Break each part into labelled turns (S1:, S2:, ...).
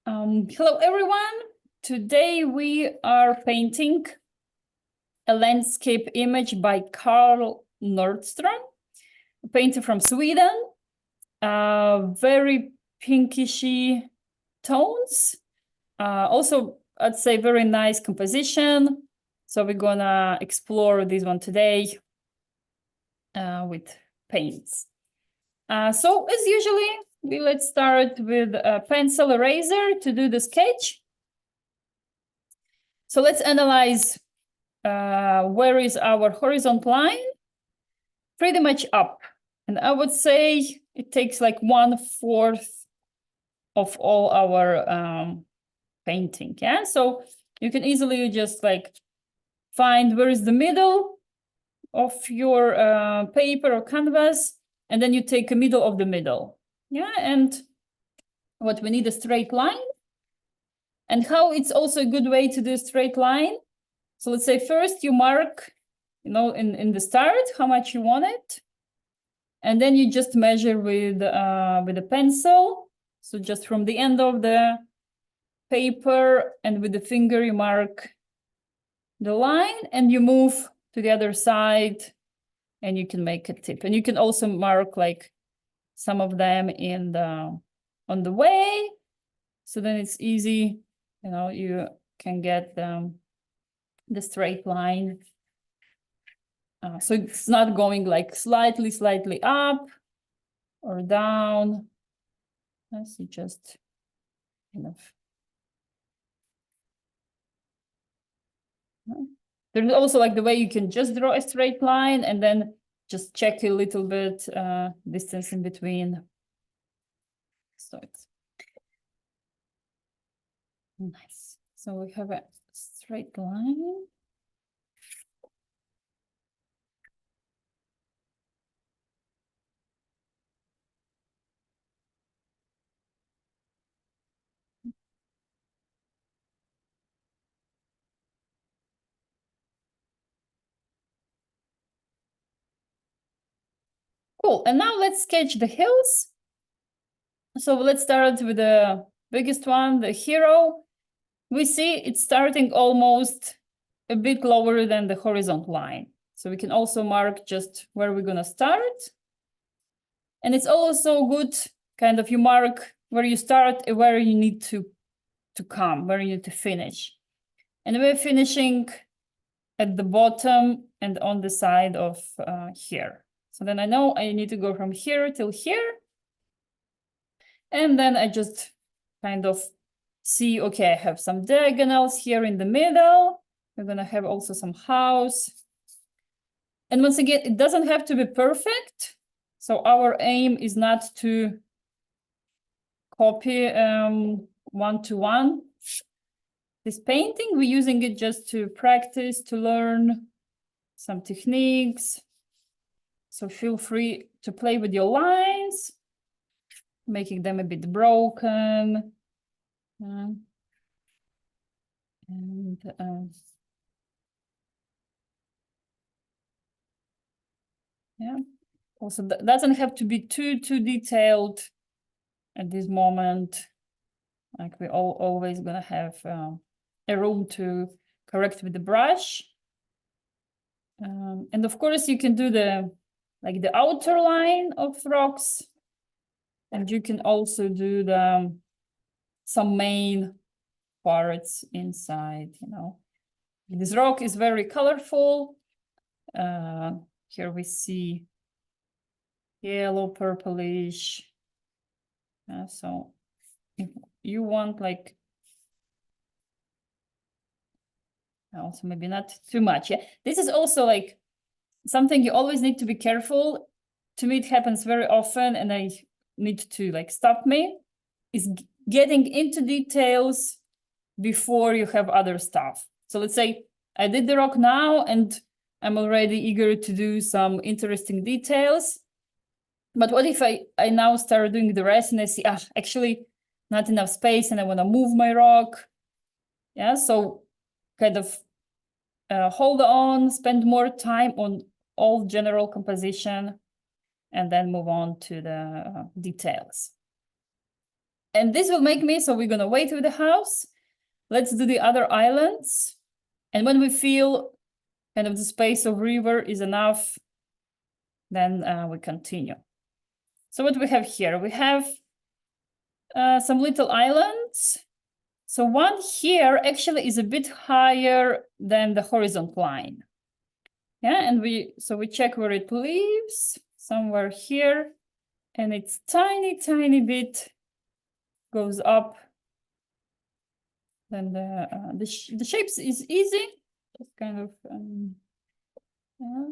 S1: Hello, everyone. Today we are painting a landscape image by Karl Nordström, a painter from Sweden. Very pinkishy tones. Also, I'd say very nice composition. So we're gonna explore this one today with paints. So as usually, let's start with a pencil eraser to do the sketch. So let's analyze where is our horizontal line? Pretty much up. And I would say it takes like 1/4 of all our painting. Yeah, so you can easily just like find where is the middle of your paper or canvas, and then you take a middle of the middle. Yeah, and what we need a straight line. And how it's also a good way to do a straight line. So let's say first you mark, in the start how much you want it, and then you just measure with a pencil. So just from the end of the paper and with the finger you mark the line, and you move to the other side, and you can make a tip. And you can also mark like some of them on the way, so then it's easy. You can get the straight line. So it's not going like slightly up or down. So just There's also like the way you can just draw a straight line and then just check a little bit distance in between. So it's nice. So we have a straight line. Cool, and now let's sketch the hills. So let's start with the biggest one, the hero. We see it's starting almost a bit lower than the horizontal line. So we can also mark just where we're gonna start. And it's also good, kind of, you mark where you start and where you need to come, where you need to finish. And we're finishing at the bottom and on the side of here. So then I know I need to go from here till here. And then I just kind of see, okay, I have some diagonals here in the middle. We're gonna have also some house. And once again, it doesn't have to be perfect. So our aim is not to copy one-to-one this painting. We're using it just to practice, to learn some techniques. So feel free to play with your lines, making them a bit broken. Yeah, also that doesn't have to be too detailed at this moment. Like we're always gonna have a room to correct with the brush. And of course you can do the outer line of rocks, and you can also do some main parts inside. This rock is very colorful. Here we see yellow, purplish. So if you want also maybe not too much. Yeah, this is also like something you always need to be careful. To me, it happens very often, and I need to stop me, is getting into details before you have other stuff. So let's say I did the rock now, and I'm already eager to do some interesting details. But what if I now start doing the rest and I see, actually not enough space and I want to move my rock? Yeah, so kind of hold on, spend more time on all general composition, and then move on to the details. And this will make me, so we're gonna wait with the house. Let's do the other islands. And when we feel kind of the space of river is enough, then we continue. So what we have here, we have some little islands. So one here actually is a bit higher than the horizontal line. Yeah, and we check where it lives, somewhere here, and it's tiny bit goes up. Then the shapes is easy, just kind of yeah.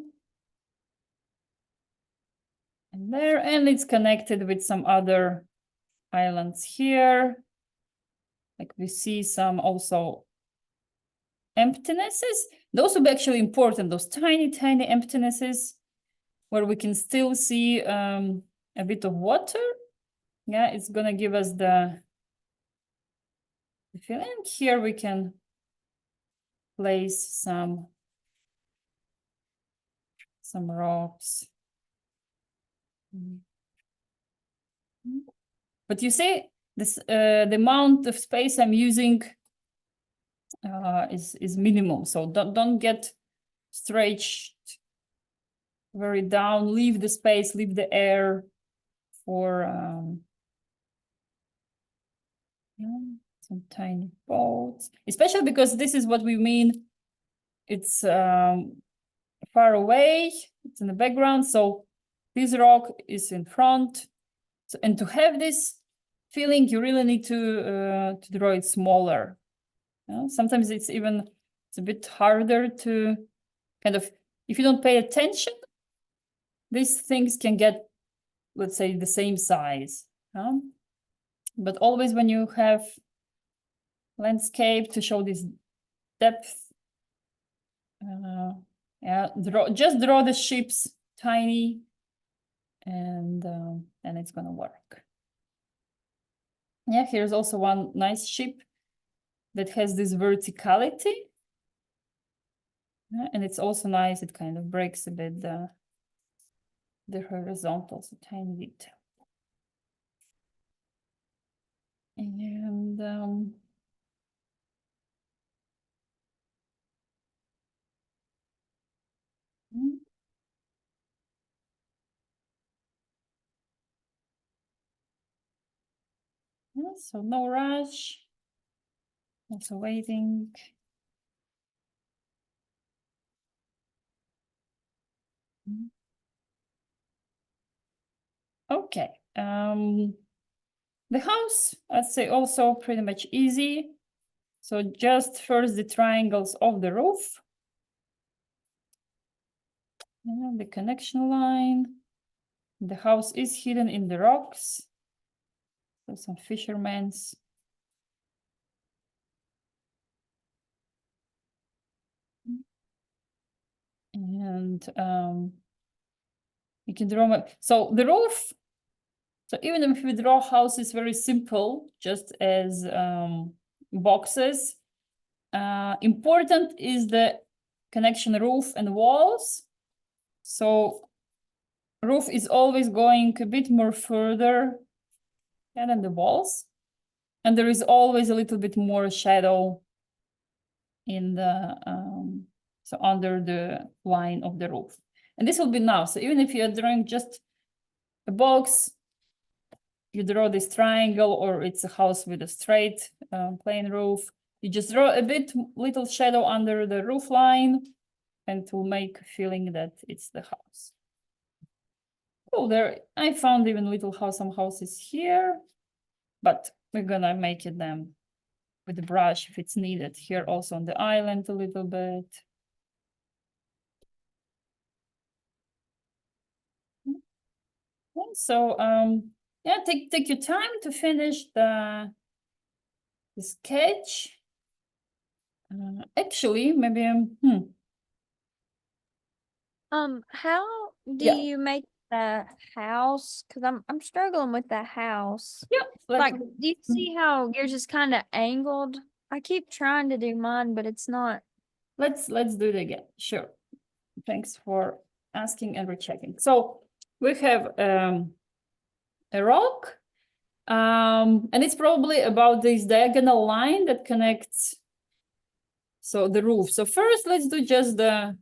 S1: And there, and it's connected with some other islands here. Like we see some also emptinesses. Those will be actually important, those tiny emptinesses where we can still see a bit of water. Yeah, it's gonna give us the feeling. Here we can place some rocks. But you see, this the amount of space I'm using is minimum. So don't get stretched very down. Leave the space, leave the air for some tiny boats, especially because this is what we mean. It's far away, it's in the background, so this rock is in front. So, and to have this feeling, you really need to draw it smaller. Sometimes it's a bit harder to kind of, if you don't pay attention, these things can get, let's say, the same size. But always when you have landscape to show this depth, yeah, just draw the ships tiny, and it's gonna work. Yeah, here's also one nice ship that has this verticality, and it's also nice. It kind of breaks a bit the horizontal, so tiny detail. And yeah, so no rush. Also waiting. Okay. The house, I'd say also pretty much easy. So just first the triangles of the roof. And the connection line. The house is hidden in the rocks. So some fishermen's. And you can draw, so the roof, so even if we draw houses very simple, just as boxes, important is the connection roof and walls. So roof is always going a bit more further than the walls. And there is always a little bit more shadow in the, so under the line of the roof. And this will be now. So even if you're drawing just a box, you draw this triangle, or it's a house with a straight plain roof, you just draw a little shadow under the roof line, and it will make a feeling that it's the house. Oh, there, I found even some houses here, but we're gonna make them with the brush if it's needed. Here also on the island a little bit. So yeah, take your time to finish the sketch. Actually, maybe
S2: how do you make the house? Because I'm struggling with the house.
S1: Yeah,
S2: like, do you see how yours is kind of angled? I keep trying to do mine, but it's not.
S1: Let's do it again. Sure. Thanks for asking and rechecking. So we have a rock, And it's probably about this diagonal line that connects, so the roof. So first, let's do just a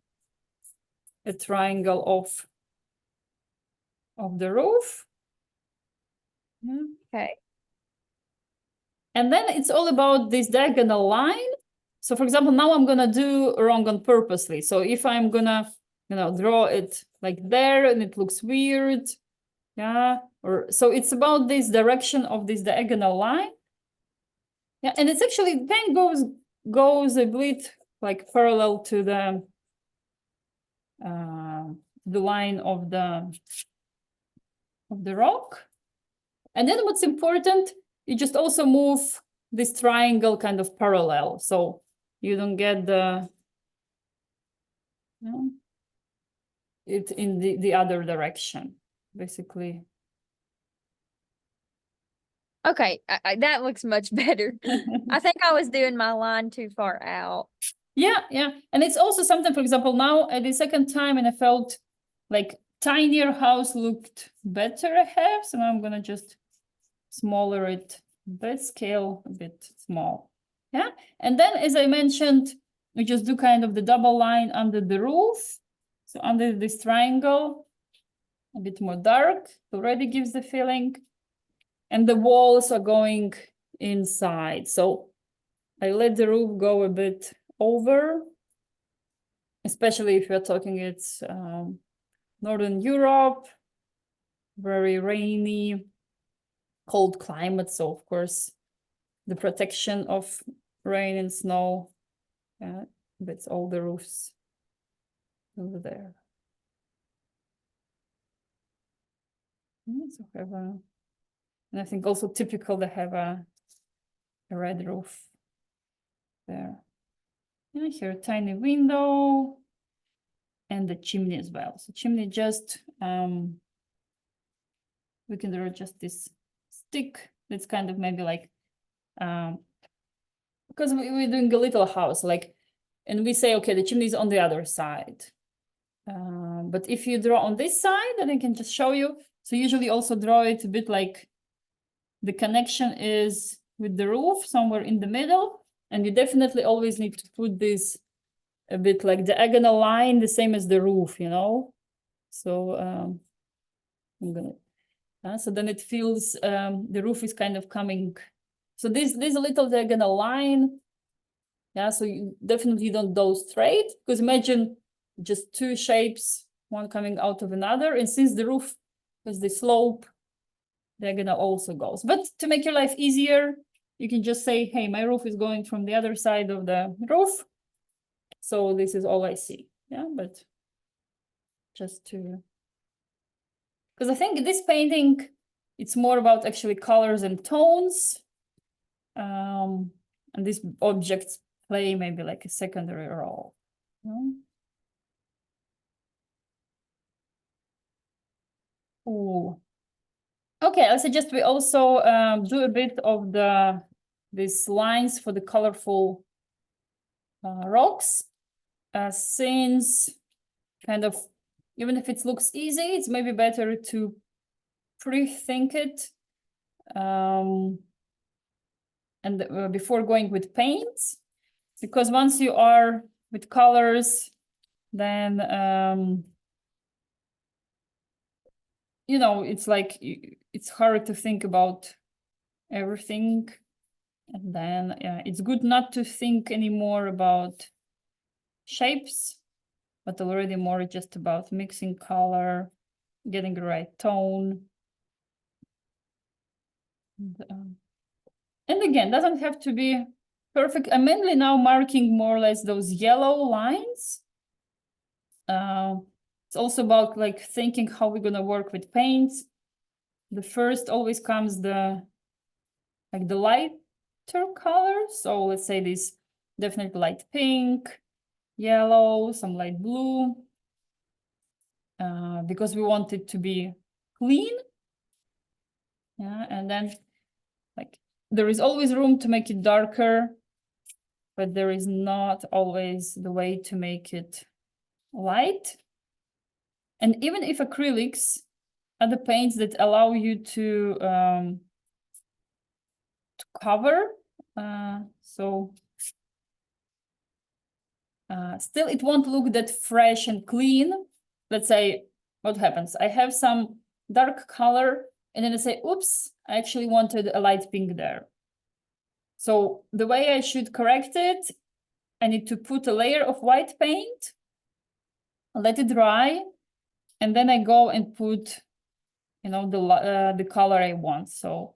S1: triangle of the roof.
S2: Okay.
S1: And then it's all about this diagonal line. So for example, now I'm gonna do wrong on purposely. So if I'm gonna, draw it like there and it looks weird, yeah, or so it's about this direction of this diagonal line. Yeah, and it's actually pen goes a bit like parallel to the line of the rock. And then what's important, you just also move this triangle kind of parallel, so you don't get it in the other direction, basically.
S2: Okay, that looks much better. I think I was doing my line too far out.
S1: Yeah, and it's also something, for example, now at the second time, and I felt like tinier house looked better I have, so now I'm gonna just smaller it a bit, scale a bit small. Yeah, and then as I mentioned, we just do kind of the double line under the roof. So under this triangle, a bit more dark, already gives the feeling. And the walls are going inside. So I let the roof go a bit over, especially if you're talking it's Northern Europe, very rainy, cold climate. So of course, the protection of rain and snow, that's all the roofs over there. So have and I think also typical to have a red roof there. Yeah, here a tiny window and the chimney as well. So chimney just we can draw just this stick that's kind of maybe like because we're doing a little house, like, and we say, okay, the chimney is on the other side. But if you draw on this side, then I can just show you. So usually also draw it a bit like the connection is with the roof somewhere in the middle. And you definitely always need to put this a bit like diagonal line, the same as the roof, So I'm gonna, so then it feels the roof is kind of coming. So this little diagonal line, yeah, so you definitely don't go straight, because imagine just two shapes, one coming out of another. And since the roof has the slope, diagonal also goes. But to make your life easier, you can just say, hey, my roof is going from the other side of the roof. So this is all I see. Yeah, but just to, because I think this painting, it's more about actually colors and tones. And these objects play maybe like a secondary role. Oh, okay. I suggest we also do a bit of these lines for the colorful rocks, since kind of, even if it looks easy, it's maybe better to pre-think it and before going with paints, because once you are with colors, then it's like it's hard to think about everything, and then it's good not to think anymore about shapes, but already more just about mixing color, getting the right tone. And again, doesn't have to be perfect. I'm mainly now marking more or less those yellow lines. It's also about like thinking how we're gonna work with paints. The first always comes the lighter colors. So let's say this definitely light pink, yellow, some light blue, because we want it to be clean. Yeah, and then like there is always room to make it darker, but there is not always the way to make it light. And even if acrylics are the paints that allow you to cover. Still, it won't look that fresh and clean. Let's say, what happens? I have some dark color, and then I say, oops, I actually wanted a light pink there. So the way I should correct it, I need to put a layer of white paint, let it dry, and then I go and put, you know, the color I want. So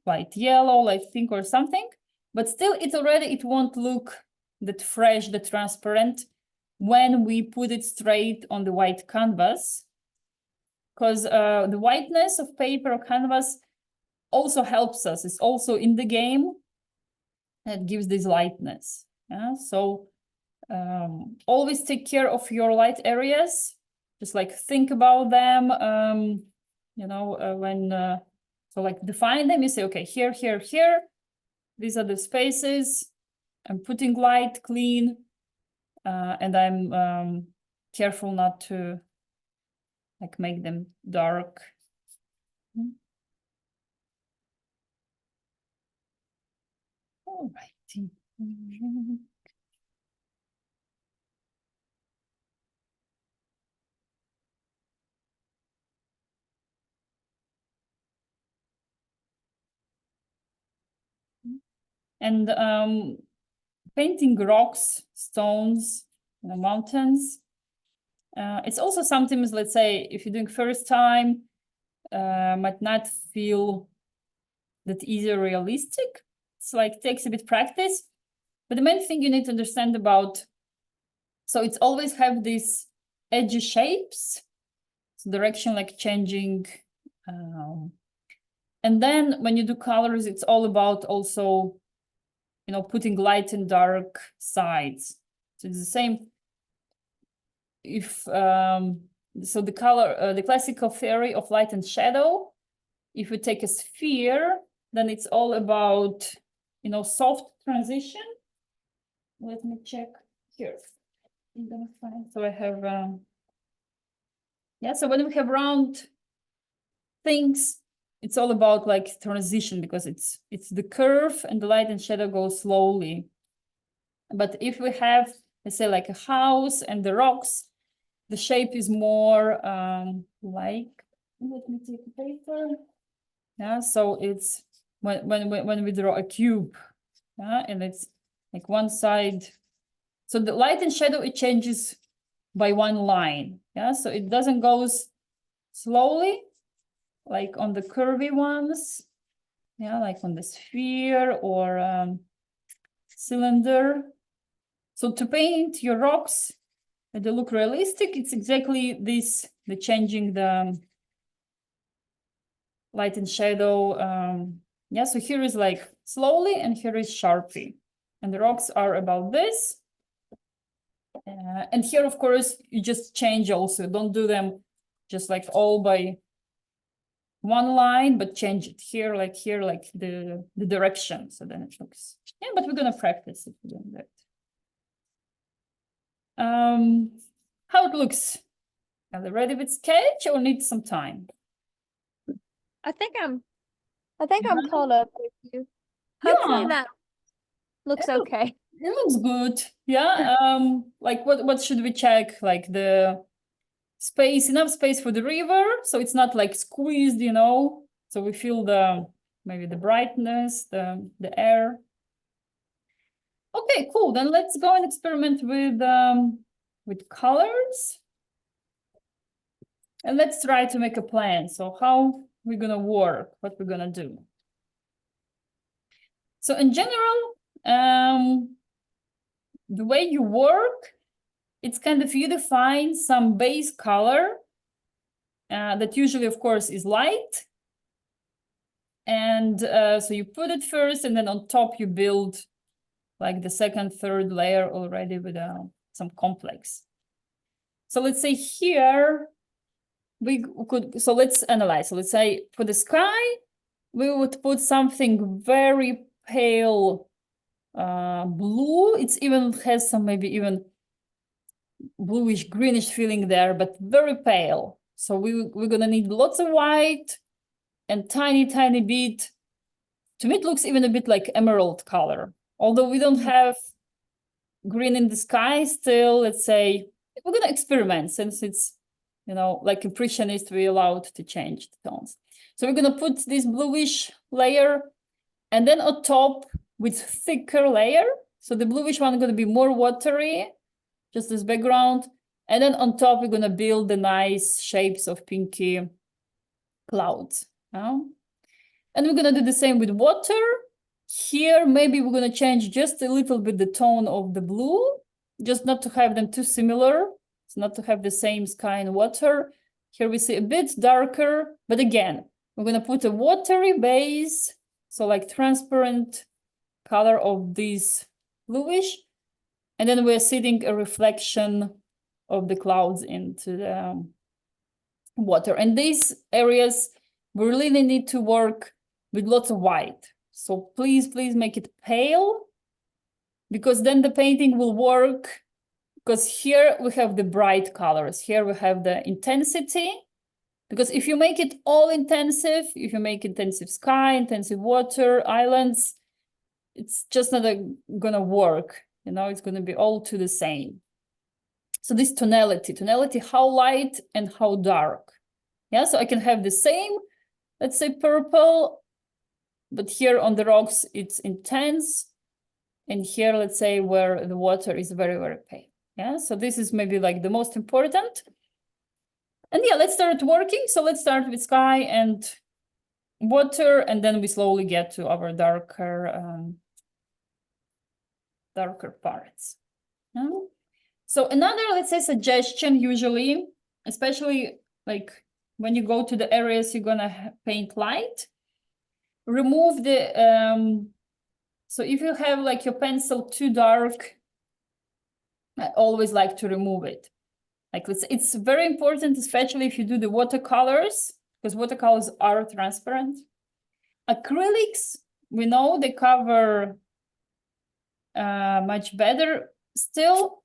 S1: light yellow, light pink or something. But still, it won't look that fresh, that transparent when we put it straight on the white canvas, because the whiteness of paper or canvas also helps us. It's also in the game. It gives this lightness. Yeah, so always take care of your light areas. Just like think about them. You know, so like define them. You say, okay, here, here, here. These are the spaces. I'm putting light, clean, and I'm careful not to like make them dark. All righty. And painting rocks, stones, you know, mountains. It's also sometimes, let's say, if you're doing first time, might not feel that easy or realistic. It's like takes a bit practice. But the main thing you need to understand about, so it's always have these edgy shapes, so direction like changing. And then when you do colors, it's all about also, you know, putting light and dark sides. So it's the same. If so, the color, the classical theory of light and shadow. If we take a sphere, then it's all about, you know, soft transition. Let me check here. I'm gonna find. So I have, yeah. So when we have round things, it's all about like transition, because it's the curve and the light and shadow go slowly. But if we have, let's say, like a house and the rocks, the shape is more like, let me take a paper. Yeah, so it's when we draw a cube, yeah, and it's like one side. So the light and shadow, it changes by one line. Yeah, so it doesn't go slowly, like on the curvy ones. Yeah, like on the sphere or cylinder. So to paint your rocks, they look realistic. It's exactly this, the changing the light and shadow. Yeah, so here is like slowly and here is sharply. And the rocks are about this. And here, of course, you just change also. Don't do them just like all by one line, but change it here, like the direction. So then it looks, yeah, but we're gonna practice if we're doing that. How it looks? Are they ready with sketch or need some time?
S2: I think I'm caught up with you. Hopefully
S1: Yeah.
S2: that looks okay.
S1: It looks good. Yeah. Like what should we check? Like the space, enough space for the river, so it's not like squeezed, you know. So we feel the maybe the brightness, the air. Okay, cool. Then let's go and experiment with colors. And let's try to make a plan. So how we're gonna work, what we're gonna do. So in general, the way you work, it's kind of you define some base color that usually, of course, is light. And so you put it first, and then on top you build like the second, third layer already with some complex. So let's say here, we could, so let's analyze. So let's say for the sky, we would put something very pale blue. It's even has some maybe even bluish greenish feeling there, but very pale. So we're gonna need lots of white and tiny bit to me, it looks even a bit like emerald color. Although we don't have green in the sky still, let's say, we're gonna experiment since it's, you know, like impressionist, we're allowed to change the tones. So we're gonna put this bluish layer and then on top with thicker layer. So the bluish one is gonna be more watery, just as background. And then on top, we're gonna build the nice shapes of pinky clouds. And we're gonna do the same with water. Here, maybe we're gonna change just a little bit the tone of the blue, just not to have them too similar. It's not to have the same sky and water. Here we see a bit darker, but again, we're gonna put a watery base, so like transparent color of this bluish, and then we're seeing a reflection of the clouds into the water. And these areas, we really need to work with lots of white. So please make it pale, because then the painting will work. Because here we have the bright colors. Here we have the intensity. Because if you make it all intensive, if you make intensive sky, intensive water, islands, it's just not gonna work. You know, it's gonna be all to the same. So this tonality, how light and how dark. Yeah, so I can have the same, let's say purple, but here on the rocks, it's intense. And here, let's say where the water is very, very pale. Yeah, so this is maybe like the most important. And yeah, let's start working. So let's start with sky and water, and then we slowly get to our darker parts. Yeah? So another, let's say, suggestion usually, especially like when you go to the areas you're gonna paint light, remove the, so if you have like your pencil too dark, I always like to remove it. Like it's very important, especially if you do the watercolors, because watercolors are transparent. Acrylics, we know they cover much better still.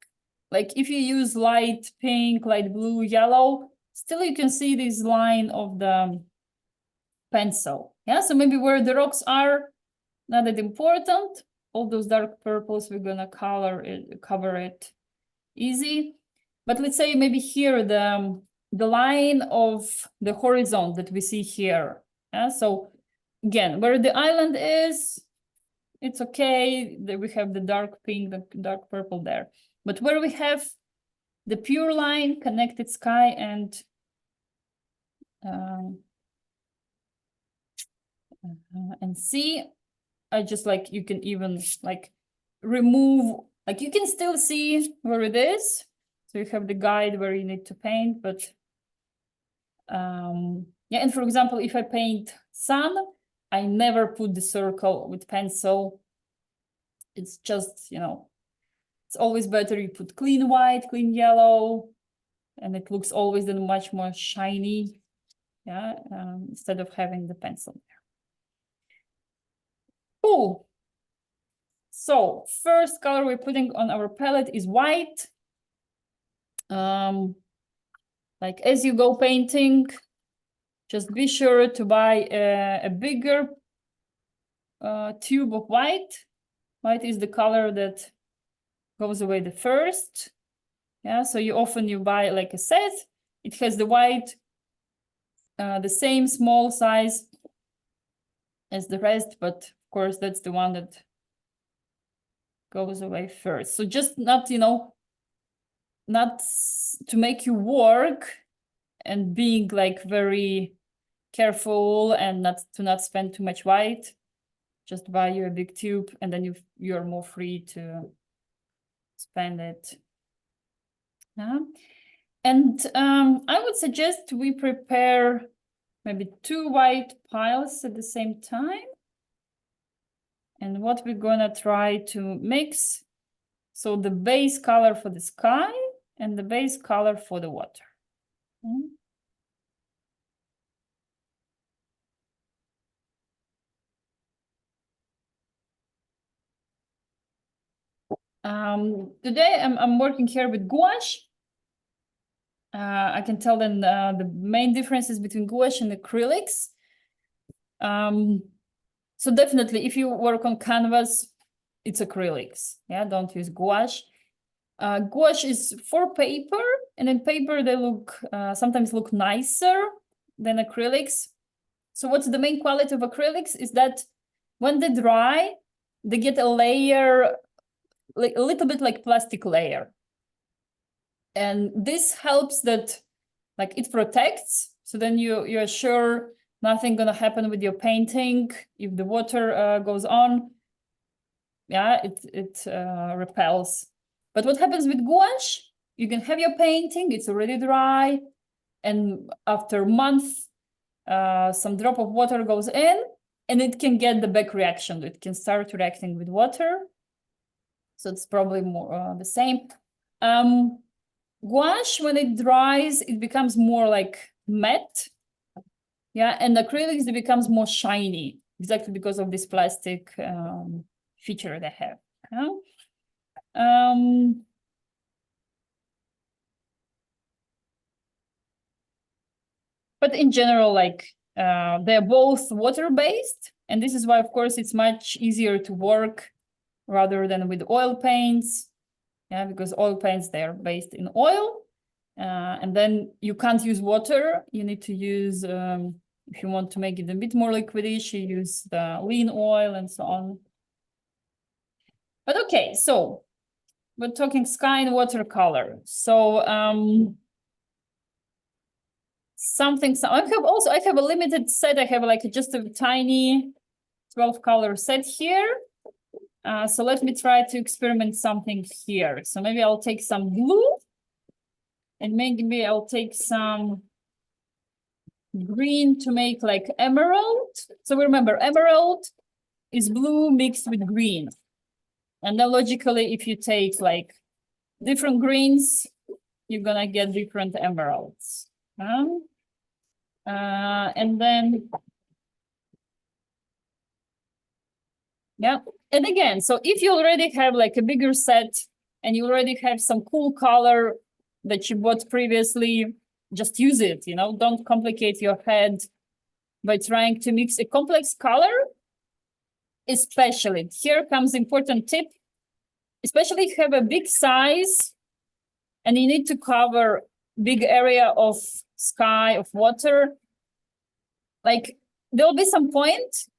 S1: Like if you use light pink, light blue, yellow, still you can see this line of the pencil. Yeah, so maybe where the rocks are, not that important. All those dark purples, we're gonna cover it easy. But let's say maybe here the line of the horizon that we see here. Yeah, so again, where the island is, it's okay that we have the dark pink, the dark purple there. But where we have the pure line, connected sky and sea, I just like, you can even like remove, like you can still see where it is. So you have the guide where you need to paint, but yeah, and for example, if I paint sun, I never put the circle with pencil. It's just, you know, it's always better you put clean white, clean yellow, and it looks always then much more shiny, yeah, instead of having the pencil there. Cool. So first color we're putting on our palette is white. Like as you go painting, just be sure to buy a bigger tube of white. White is the color that goes away the first. Yeah, so you buy like a set. It has the white, the same small size as the rest, but of course that's the one that goes away first. So just not, you know, not to make you work and being like very careful and not spend too much white. Just buy you a big tube and then you're more free to spend it. Yeah. And I would suggest we prepare maybe 2 white piles at the same time. And what we're gonna try to mix, so the base color for the sky and the base color for the water. Today I'm working here with gouache. I can tell then the main differences between gouache and acrylics. So definitely, if you work on canvas, it's acrylics. Yeah, don't use gouache. Gouache is for paper, and in paper they look sometimes look nicer than acrylics. So what's the main quality of acrylics is that when they dry, they get a layer, like a little bit like plastic layer. And this helps that, like, it protects. So then you're sure nothing gonna happen with your painting if the water goes on. Yeah, it repels. But what happens with gouache? You can have your painting, it's already dry, and after a month, some drop of water goes in, and it can get the back reaction. It can start reacting with water. So it's probably more the same. Gouache, when it dries, it becomes more like matte. Yeah, and acrylics, it becomes more shiny, exactly because of this plastic feature they have. Yeah? But in general, like they're both water-based, and this is why, of course, it's much easier to work rather than with oil paints. Yeah, because oil paints, they're based in oil, and then you can't use water. You need to use, if you want to make it a bit more liquidish, you use the lean oil and so on. But okay, so we're talking sky and watercolor. So I have a limited set. I have like just a tiny 12 color set here. So let me try to experiment something here. So maybe I'll take some blue, and maybe I'll take some green to make like emerald. So remember, emerald is blue mixed with green. And then logically, if you take like different greens, you're gonna get different emeralds. And then, yeah. And again, so if you already have like a bigger set and you already have some cool color that you bought previously, just use it, you know, don't complicate your head by trying to mix a complex color. Especially, here comes important tip, especially if you have a big size and you need to cover big area of sky, of water, like there'll be some point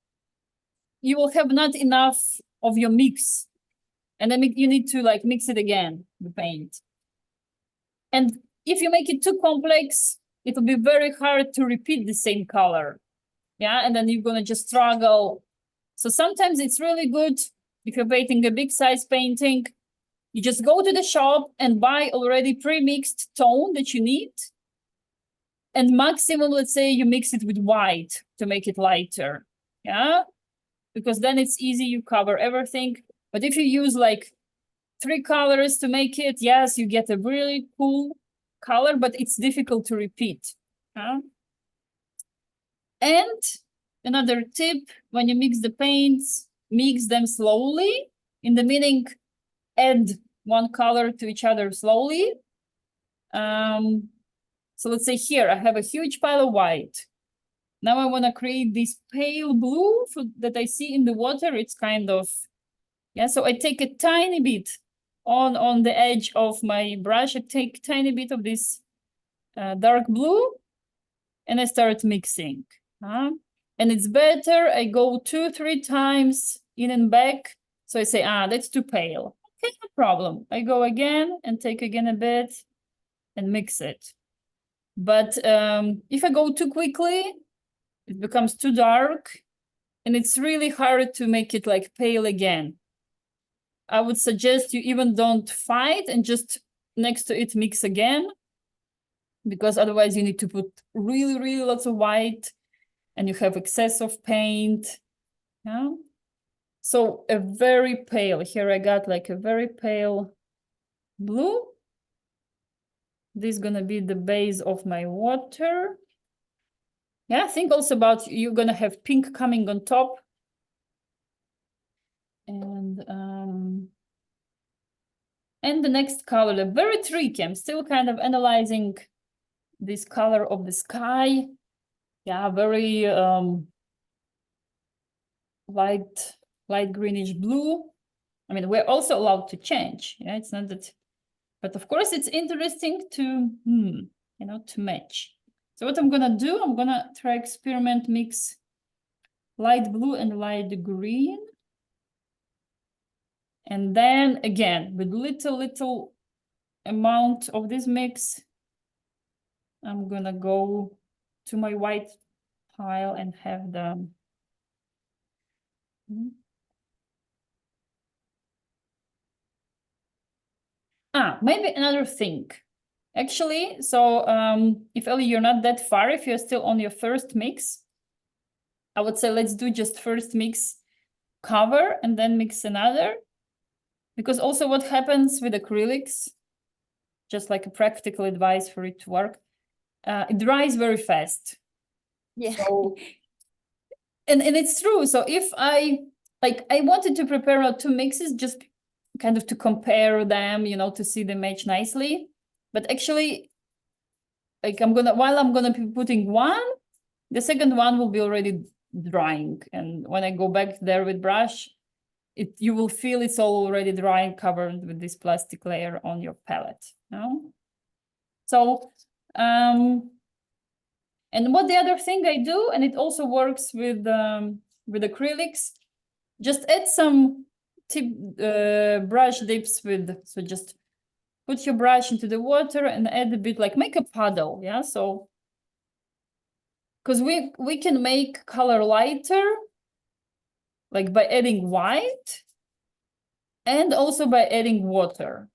S1: you will have not enough of your mix, and then you need to like mix it again, the paint. And if you make it too complex, it will be very hard to repeat the same color. Yeah, and then you're gonna just struggle. So sometimes it's really good if you're painting a big size painting, you just go to the shop and buy already pre-mixed tone that you need. And maximum, let's say you mix it with white to make it lighter. Yeah, because then it's easy, you cover everything. But if you use like 3 colors to make it, yes, you get a really cool color, but it's difficult to repeat. And another tip, when you mix the paints, mix them slowly, in the meaning add one color to each other slowly. So let's say here I have a huge pile of white. Now I want to create this pale blue that I see in the water. It's kind of, yeah, so I take a tiny bit on the edge of my brush. I take a tiny bit of this dark blue and I start mixing. And it's better, I go 2-3 times in and back. So I say, that's too pale. Okay, no problem. I go again and take again a bit and mix it. But if I go too quickly, it becomes too dark and it's really hard to make it like pale again. I would suggest you even don't fight and just next to it mix again, because otherwise you need to put really, really lots of white and you have excess of paint. Yeah. So a very pale, here I got like a very pale blue. This is gonna be the base of my water. Yeah, think also about you're gonna have pink coming on top. And the next color, very tricky. I'm still kind of analyzing this color of the sky. Yeah, very light greenish blue. I mean, we're also allowed to change. Yeah, it's not that, but of course it's interesting to, to match. So what I'm gonna do, I'm gonna try experiment mix light blue and light green. And then again, with little amount of this mix, I'm gonna go to my white pile and have the maybe another thing. Actually, so if Ellie, you're not that far, if you're still on your first mix, I would say let's do just first mix cover and then mix another. Because also what happens with acrylics, just like a practical advice for it to work, it dries very fast.
S2: Yeah.
S1: So, and it's true. So if I wanted to prepare 2 mixes just kind of to compare them, to see them match nicely. But actually, like while I'm gonna be putting one, the second one will be already drying. And when I go back there with brush, you will feel it's all already dry, covered with this plastic layer on your palette. So, and what the other thing I do, and it also works with acrylics, just add some brush dips so just put your brush into the water and add a bit, like make a puddle, yeah? So, because we can make color lighter, like by adding white and also by adding water.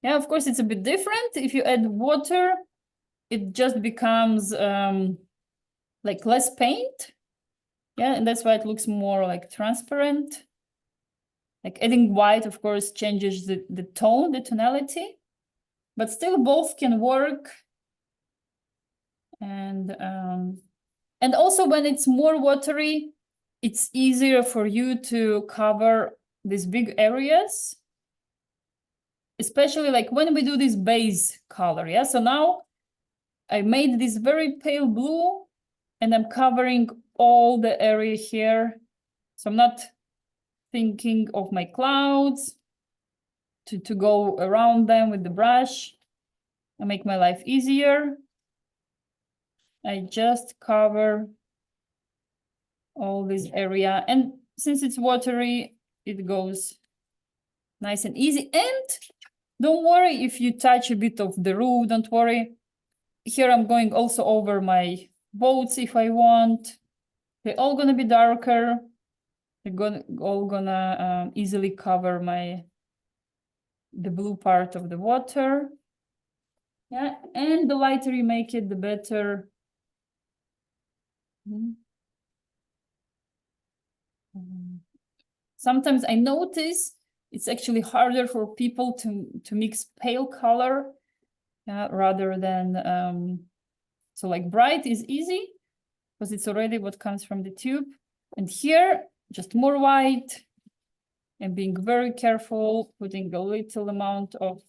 S1: Yeah, of course, it's a bit different. If you add water, it just becomes like less paint. Yeah, and that's why it looks more like transparent. Like adding white, of course, changes the tone, the tonality, but still both can work. And also when it's more watery, it's easier for you to cover these big areas, especially like when we do this base color. Yeah, so now I made this very pale blue and I'm covering all the area here. So I'm not thinking of my clouds to go around them with the brush and make my life easier. I just cover all this area. And since it's watery, it goes nice and easy. And don't worry if you touch a bit of the roof, don't worry. Here I'm going also over my boats if I want. They're all gonna be darker. They're all gonna easily cover the blue part of the water. Yeah, and the lighter you make it, the better. Sometimes I notice it's actually harder for people to mix pale color rather than so like bright is easy because it's already what comes from the tube. And here, just more white and being very careful, putting a little amount of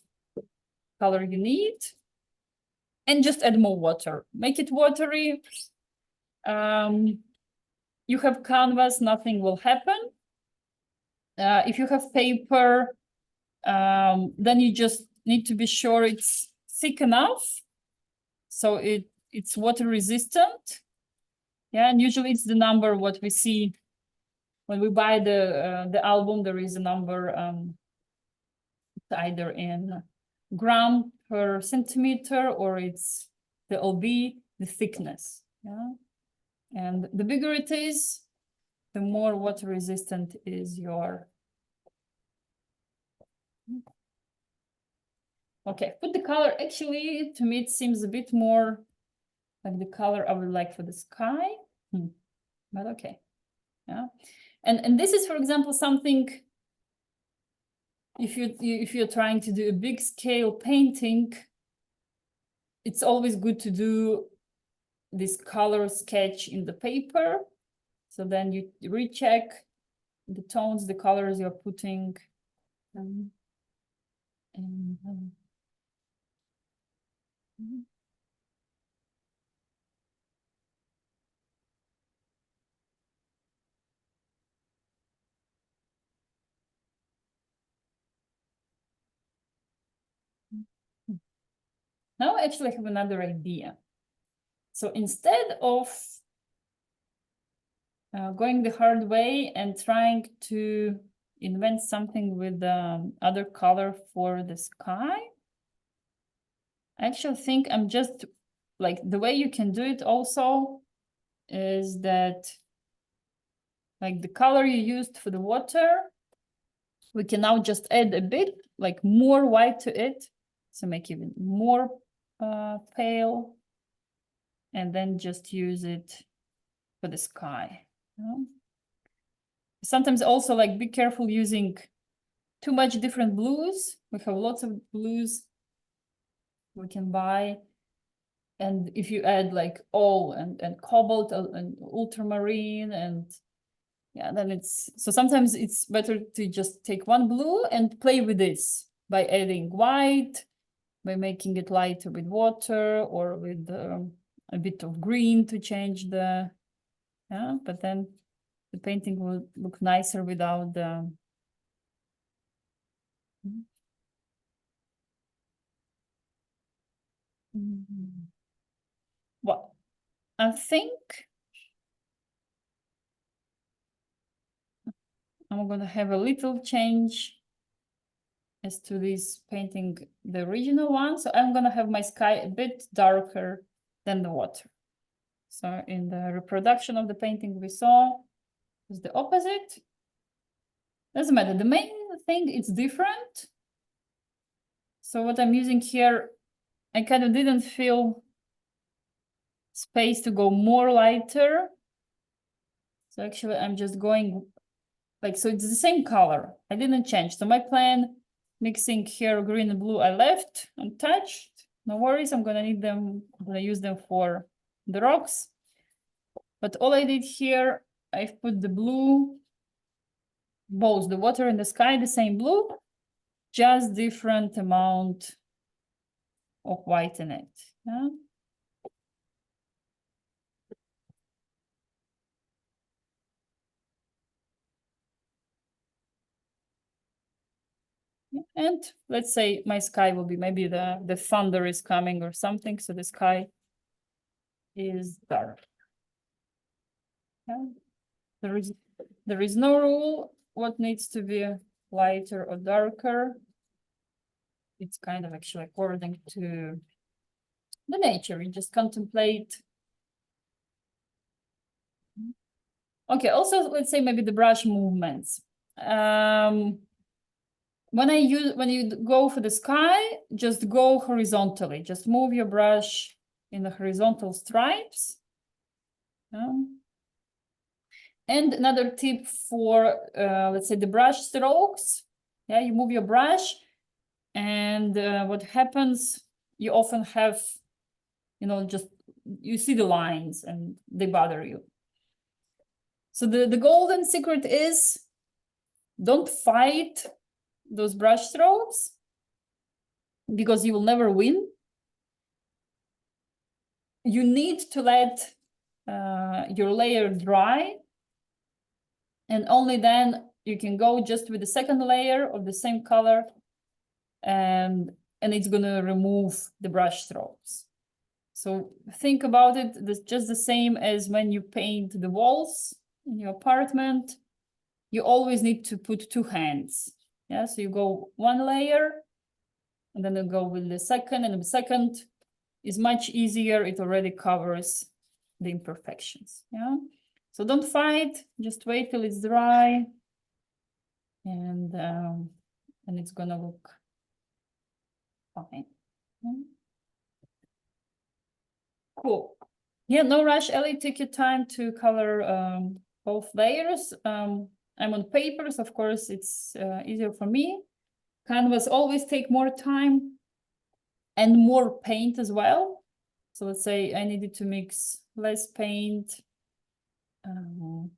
S1: color you need. And just add more water. Make it watery. You have canvas, nothing will happen. If you have paper, then you just need to be sure it's thick enough so it's water resistant. Yeah, and usually it's the number what we see when we buy the album. There is a number either in gram per centimeter or it's the LB, the thickness. Yeah, and the bigger it is, the more water resistant is your. Okay, put the color. Actually, to me, it seems a bit more like the color I would like for the sky. But okay, yeah. And this is, for example, something. If you're trying to do a big scale painting, it's always good to do this color sketch in the paper. So then you recheck the tones, the colors you're putting. Now I actually have another idea. So instead of going the hard way and trying to invent something with other color for the sky, I actually think I'm just like the way you can do it also is that like the color you used for the water, we can now just add a bit like more white to it. So make even more pale and then just use it for the sky. Sometimes also like be careful using too much different blues. We have lots of blues we can buy. And if you add like all and cobalt and ultramarine and yeah, then it's, so sometimes it's better to just take one blue and play with this by adding white, by making it lighter with water or with a bit of green to change the, yeah, but then the painting will look nicer without the, well, I think I'm gonna have a little change as to this painting, the original one. So I'm gonna have my sky a bit darker than the water. So in the reproduction of the painting we saw is the opposite. Doesn't matter, the main thing is different. So what I'm using here, I kind of didn't feel space to go more lighter. So actually I'm just going like, so it's the same color. I didn't change. So my plan, mixing here green and blue, I left untouched. No worries, I'm gonna need them, I'm gonna use them for the rocks. But all I did here, I've put the blue, both the water and the sky, the same blue, just different amount of white in it. Yeah. And let's say my sky will be, maybe the thunder is coming or something, so the sky is dark. Yeah. There is no rule what needs to be lighter or darker. It's kind of actually according to the nature. You just contemplate. Okay, also let's say maybe the brush movements. When you go for the sky, just go horizontally. Just move your brush in the horizontal stripes. And another tip for, let's say, the brush strokes. Yeah, you move your brush, and what happens, you often have, just you see the lines and they bother you. So the golden secret is don't fight those brush strokes because you will never win. You need to let your layer dry, and only then you can go just with the second layer of the same color, and it's gonna remove the brush strokes. So think about it, that's just the same as when you paint the walls in your apartment. You always need to put two hands. Yeah, so you go one layer, and then you go with the second, and the second is much easier. It already covers the imperfections. Yeah, so don't fight. Just wait till it's dry, and it's gonna look fine. Cool. Yeah, no rush, Ellie. Take your time to color both layers. I'm on papers, of course, it's easier for me. Canvas always take more time and more paint as well. So let's say I needed to mix less paint. And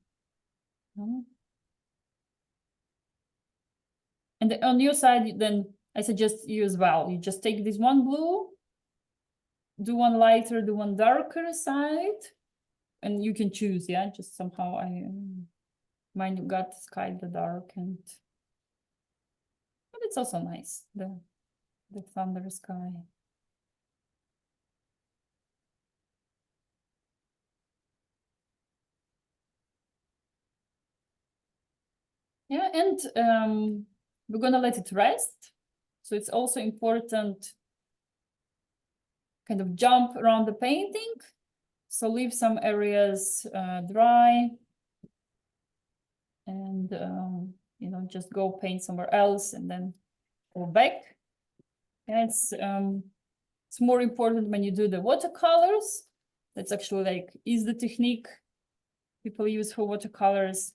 S1: on your side, then I suggest you as well. You just take this one blue, do one lighter, do one darker side, and you can choose, yeah, just somehow mine got sky the dark, and but it's also nice, the thunder sky. Yeah, and we're gonna let it rest. So it's also important kind of jump around the painting. So leave some areas dry and, you know, just go paint somewhere else and then go back. Yeah, it's more important when you do the watercolors. That's actually like, is the technique people use for watercolors.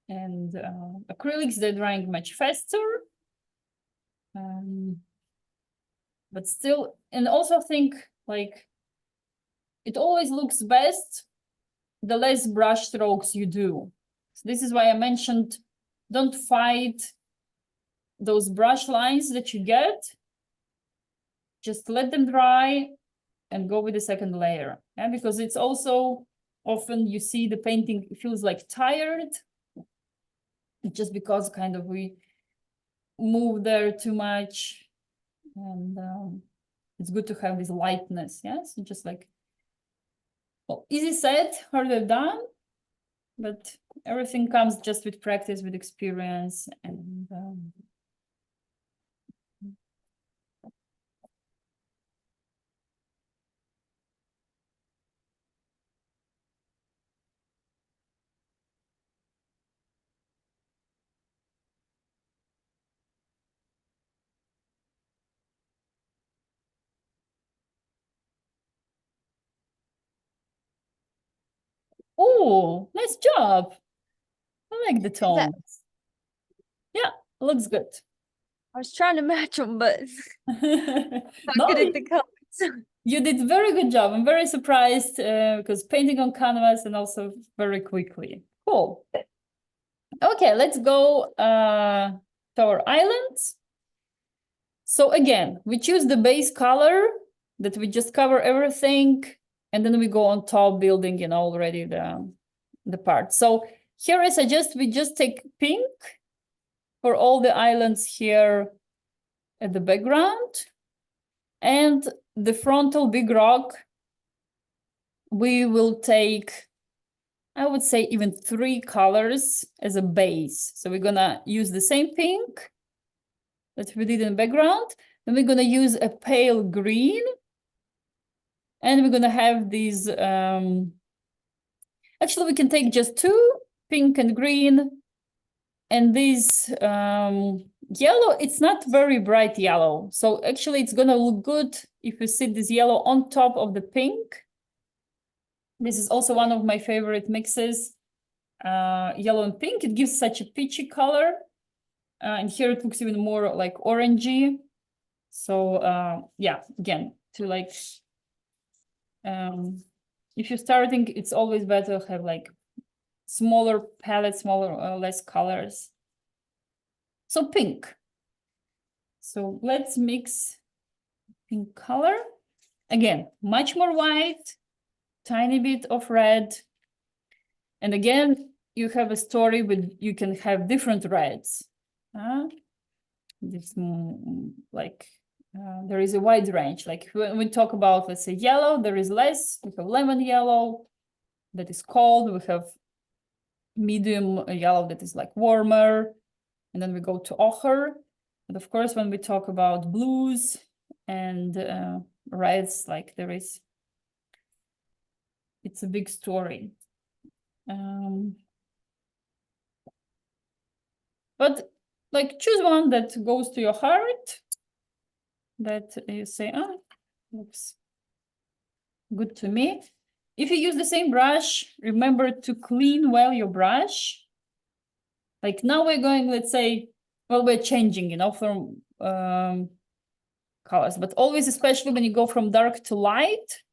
S1: And acrylics, they're drying much faster. But still, and also think like, it always looks best the less brush strokes you do. So this is why I mentioned, don't fight those brush lines that you get. Just let them dry and go with the second layer. Yeah, because it's also often you see the painting feels like tired, just because kind of we move there too much. And it's good to have this lightness. Yes, just like, well, easy said, harder done, but everything comes just with practice, with experience, and oh, nice job. I like the tones. Yeah, looks good.
S2: I was trying to match them, but not
S1: No,
S2: good at the colors.
S1: you did very good job. I'm very surprised because painting on canvas and also very quickly. Cool. Okay, let's go to our islands. So again, we choose the base color that we just cover everything, and then we go on top building, you know, already the part. So here I suggest we just take pink for all the islands here at the background, and the frontal big rock, we will take, I would say, even 3 colors as a base. So we're gonna use the same pink that we did in the background. Then we're gonna use a pale green, and we're gonna have these, actually we can take just 2, pink and green, and this yellow, it's not very bright yellow. So actually it's gonna look good if you see this yellow on top of the pink. This is also one of my favorite mixes, yellow and pink. It gives such a peachy color. And here it looks even more like orangey. So yeah, again, to like, if you're starting, it's always better to have like smaller palettes, smaller, less colors. So pink. So let's mix pink color. Again, much more white, tiny bit of red. And again, you have a story with, you can have different reds. This like, there is a wide range. Like when we talk about, let's say, yellow, there is less. We have lemon yellow that is cold. We have medium yellow that is like warmer. And then we go to ochre. And of course, when we talk about blues and reds, like there is, it's a big story. But like choose one that goes to your heart, that you say, oh, looks good to me. If you use the same brush, remember to clean well your brush. Like now we're going, let's say, well, we're changing, you know, from colors, but always, especially when you go from dark to light.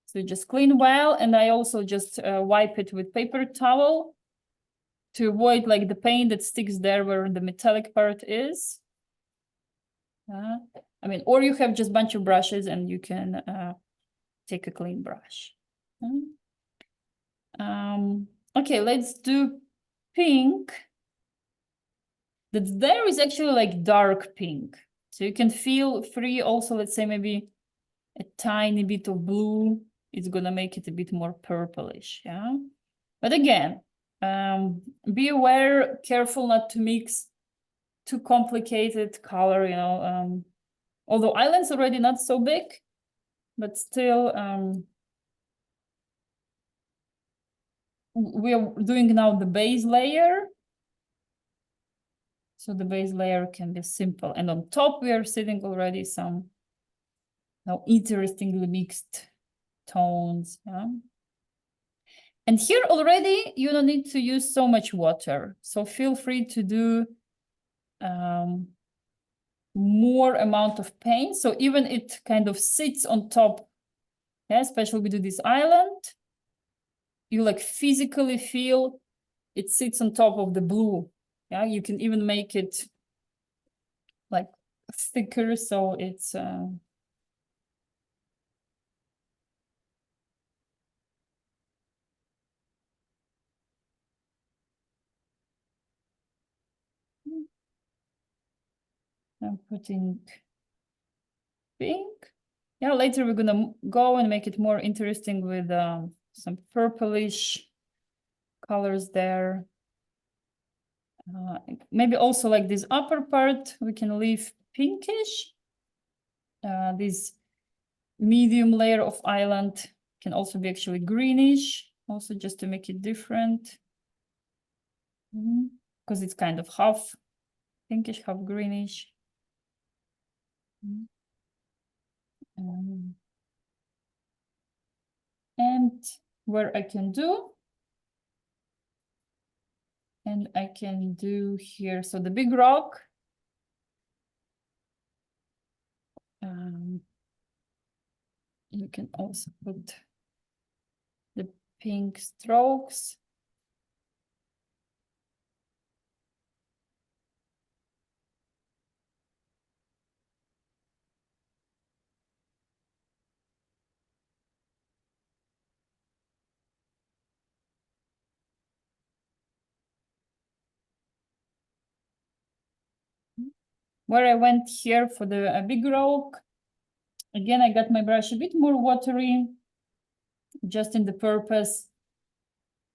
S1: So you just clean well, and I also just wipe it with paper towel to avoid like the paint that sticks there where the metallic part is. I mean, or you have just a bunch of brushes and you can take a clean brush. Okay, let's do pink. That there is actually like dark pink. So you can feel free also, let's say maybe a tiny bit of blue. It's gonna make it a bit more purplish, yeah? But again, Be aware, careful not to mix too complicated color, you know, although island's already not so big, but still, we are doing now the base layer. So the base layer can be simple. And on top, we are sitting already some now interestingly mixed tones. Yeah? And here already, you don't need to use so much water. So feel free to do more amount of paint. So even it kind of sits on top, yeah, especially we do this island, you like physically feel it sits on top of the blue. Yeah, you can even make it like thicker, so it's I'm putting pink. Yeah, later we're gonna go and make it more interesting with some purplish colors there. Maybe also like this upper part, we can leave pinkish. This medium layer of island can also be actually greenish, also just to make it different. Because it's kind of half pinkish, half greenish. And where I can do, and I can do here, so the big rock. You can also put the pink strokes. Where I went here for the big rock, again, I got my brush a bit more watery, just in the purpose.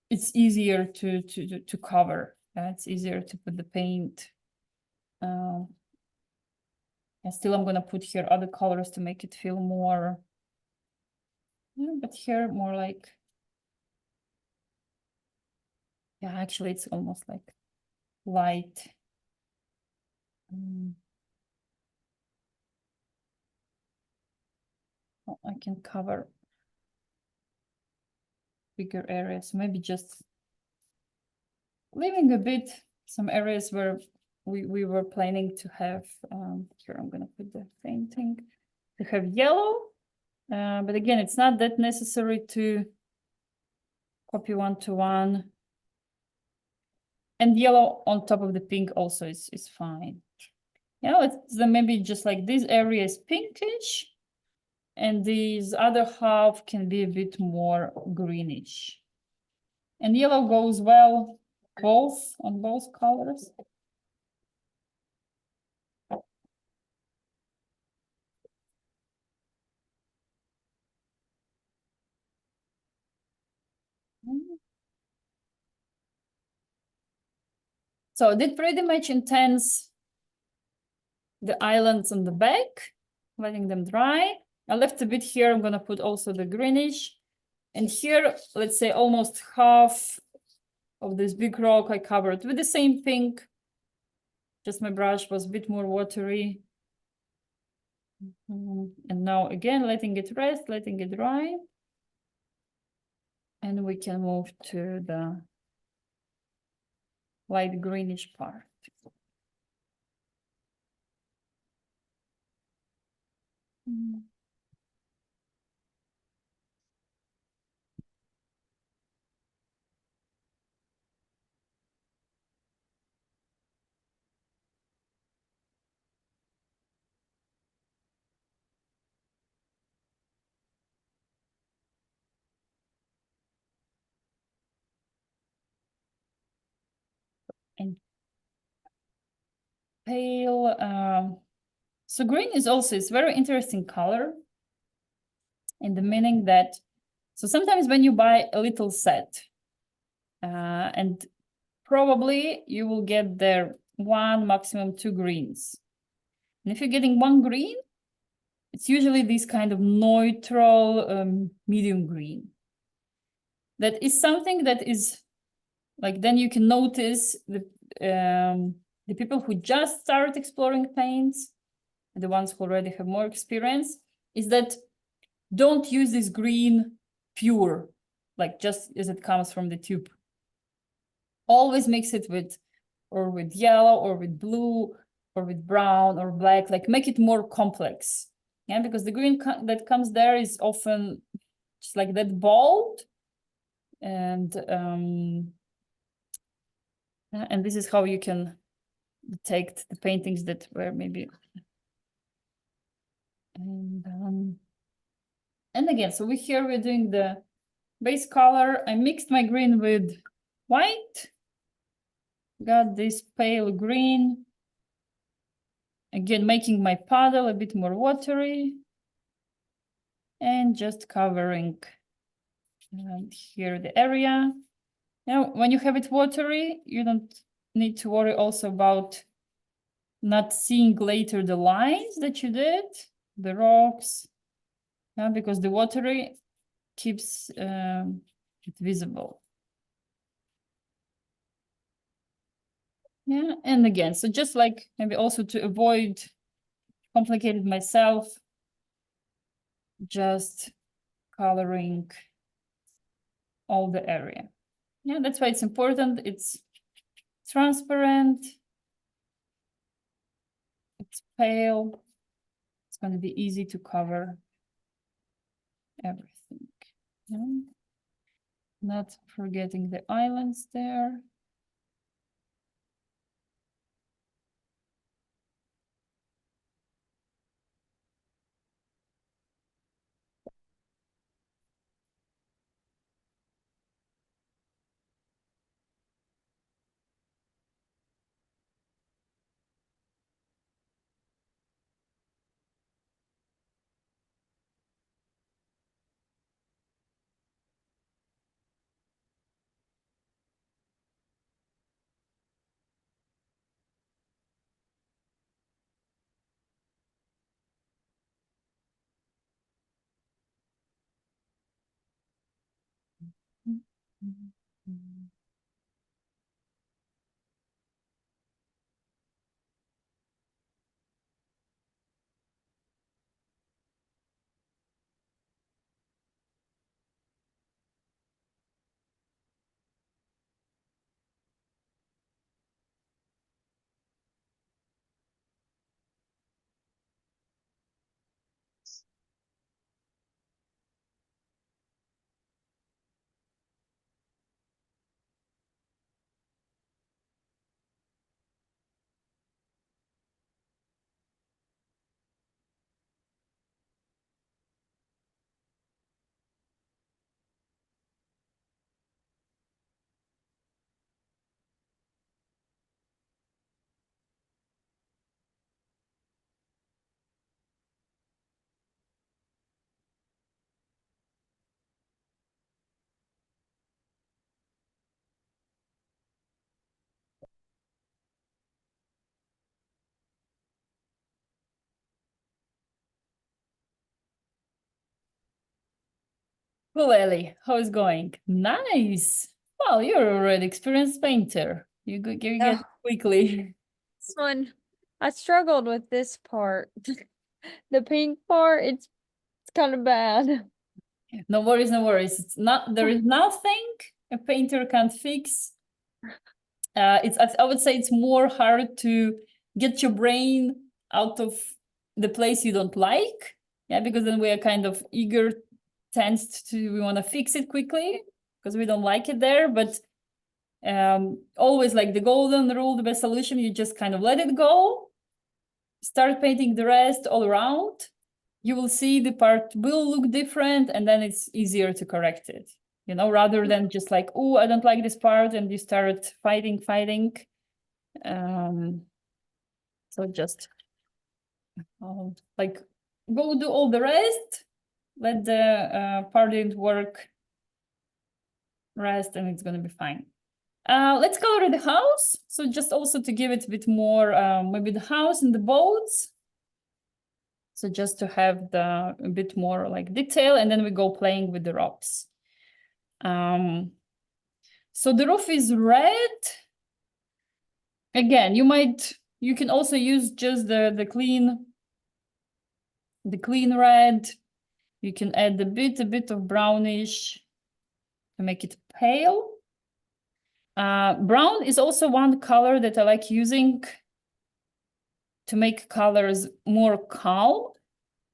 S1: It's easier to cover. It's easier to put the paint. And still, I'm gonna put here other colors to make it feel more. Yeah, but here more like. Yeah, actually, it's almost like light. I can cover bigger areas, maybe just leaving a bit some areas where we were planning to have, here I'm gonna put the painting, to have yellow, but again, it's not that necessary to copy one-to-one. And yellow on top of the pink also is fine. You know, it's then maybe just like this area is pinkish, and this other half can be a bit more greenish. And yellow goes well on both colors. So I did pretty much intense the islands on the back, letting them dry. I left a bit here. I'm gonna put also the greenish. And here, let's say almost half of this big rock I covered with the same pink. Just my brush was a bit more watery. And now again, letting it rest, letting it dry. And we can move to the light greenish part. And pale, so green is also, it's very interesting color in the meaning that, so sometimes when you buy a little set, And probably you will get there 1, maximum 2 greens. And if you're getting 1 green, it's usually this kind of neutral medium green. That is something that is like, then you can notice the people who just start exploring paints, the ones who already have more experience, is that don't use this green pure, like just as it comes from the tube. Always mix it with yellow or with blue or with brown or black, like make it more complex. Yeah, because the green that comes there is often just like that bold. And this is how you can detect the paintings that were maybe. And again, so we're doing the base color. I mixed my green with white. Got this pale green. Again, making my puddle a bit more watery. And just covering here the area. Now, when you have it watery, you don't need to worry also about not seeing later the lines that you did, the rocks, because the watery keeps it visible. Yeah, and again, so just like maybe also to avoid complicated myself, just coloring all the area. Yeah, that's why it's important. It's transparent. It's pale. It's going to be easy to cover everything. Yeah. Not forgetting the islands there. Cool, Ellie. How is going? Nice. Well, you're already experienced painter. You get quickly.
S2: This one, I struggled with this part. The pink part, it's kind of bad.
S1: No worries, no worries. It's not. There is nothing a painter can't fix. I would say it's more hard to get your brain out of the place you don't like. Yeah, because then we are kind of eager, we want to fix it quickly because we don't like it there. But always like the golden rule, the best solution, you just kind of let it go, start painting the rest all around. You will see the part will look different, and then it's easier to correct it, rather than just like, oh, I don't like this part, and you start fighting. So just like go do all the rest, let the part didn't work rest, and it's going to be fine. Let's color the house. So just also to give it a bit more, maybe the house and the boats. So just to have a bit more like detail, and then we go playing with the rocks. So the roof is red. Again, you can also use just the clean red. You can add a bit of brownish to make it pale. Brown is also one color that I like using to make colors more calm.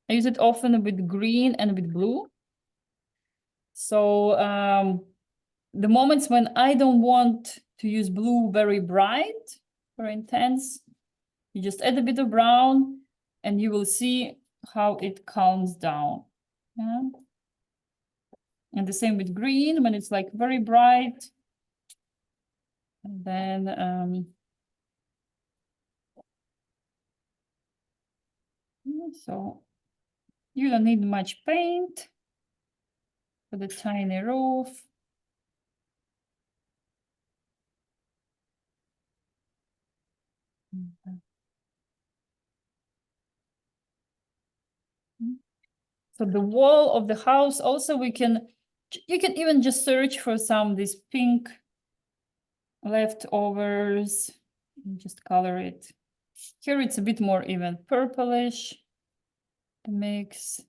S1: I use it often with green and with blue. So the moments when I don't want to use blue very bright, very intense, you just add a bit of brown and you will see how it calms down. Yeah. And the same with green, when it's like very bright. And then so you don't need much paint for the tiny roof. So the wall of the house also you can even just search for some these pink leftovers and just color it. Here it's a bit more even purplish, the mix.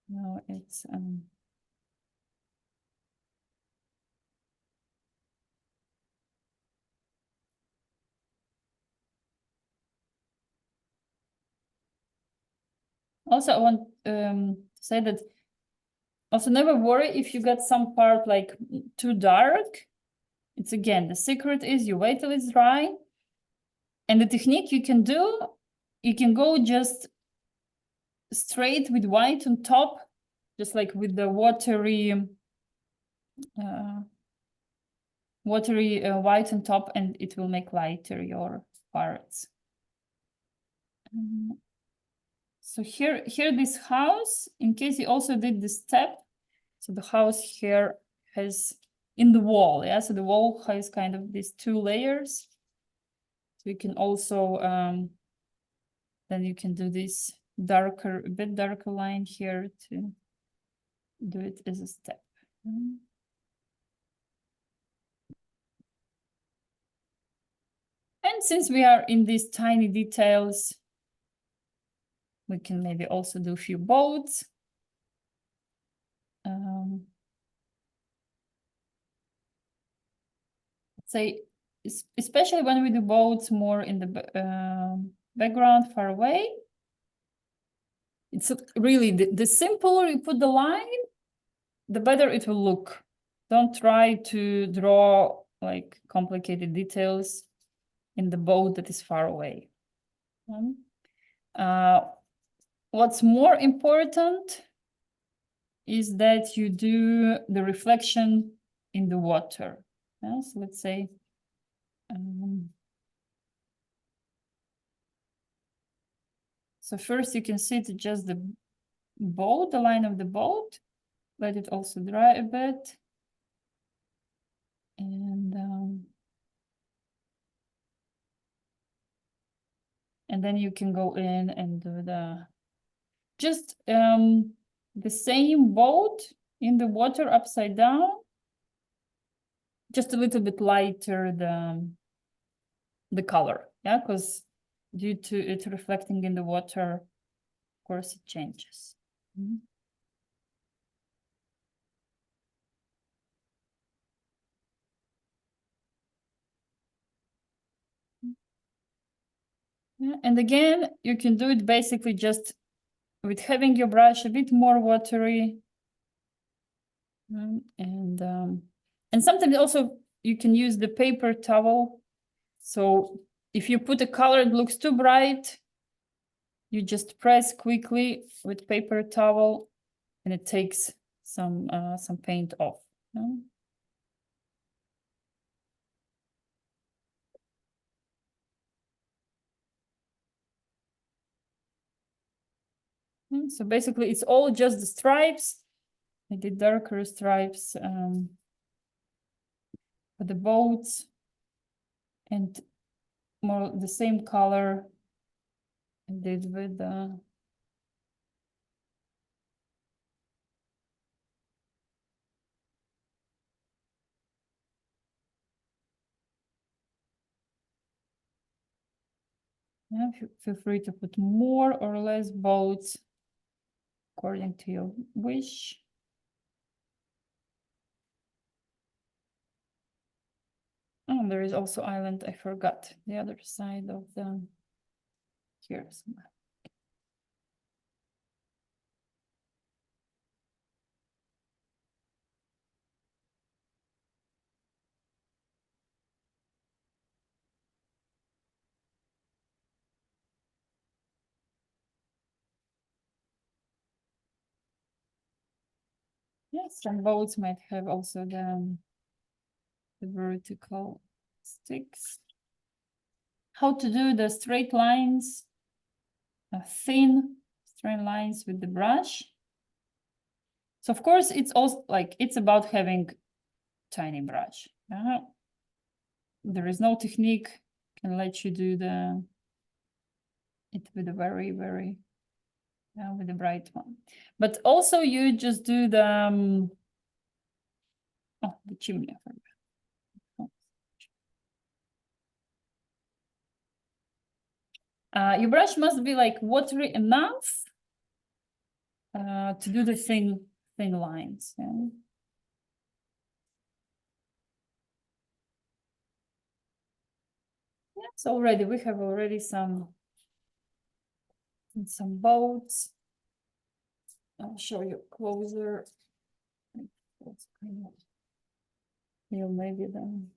S1: No, it's also I want to say that also never worry if you get some part like too dark. It's again, the secret is you wait till it's dry. And the technique you can do, you can go just straight with white on top, just like with the watery white on top, and it will make lighter your parts. So here this house, in case you also did this step, so the house here has in the wall, yeah, so the wall has kind of these two layers. So you can also then you can do this a bit darker line here to do it as a step. And since we are in these tiny details, we can maybe also do a few boats. Say, especially when we do boats more in the background far away. It's really, the simpler you put the line, the better it will look. Don't try to draw like complicated details in the boat that is far away. What's more important is that you do the reflection in the water. Yeah? So let's say so first you can see it's just the boat, the line of the boat. Let it also dry a bit. And then you can go in and do just the same boat in the water upside down, just a little bit lighter the color, yeah, because due to it reflecting in the water, of course it changes. Yeah, and again, you can do it basically just with having your brush a bit more watery. And sometimes also you can use the paper towel. So if you put a color that looks too bright, you just press quickly with paper towel and it takes some paint off. So basically it's all just the stripes. I did darker stripes for the boats and more the same color I did with the yeah, feel free to put more or less boats according to your wish. Oh, there is also island. I forgot the other side of the here somewhere. Yes, some boats might have also the vertical sticks. How to do the straight lines, thin straight lines with the brush. So of course, it's also like, it's about having tiny brush. There is no technique can let you do it with a very, very, with a bright one. But also you just do the chimney. Your brush must be like watery enough to do the thin lines. Yeah? Yes, already we have already some boats. I'll show you closer. You maybe then.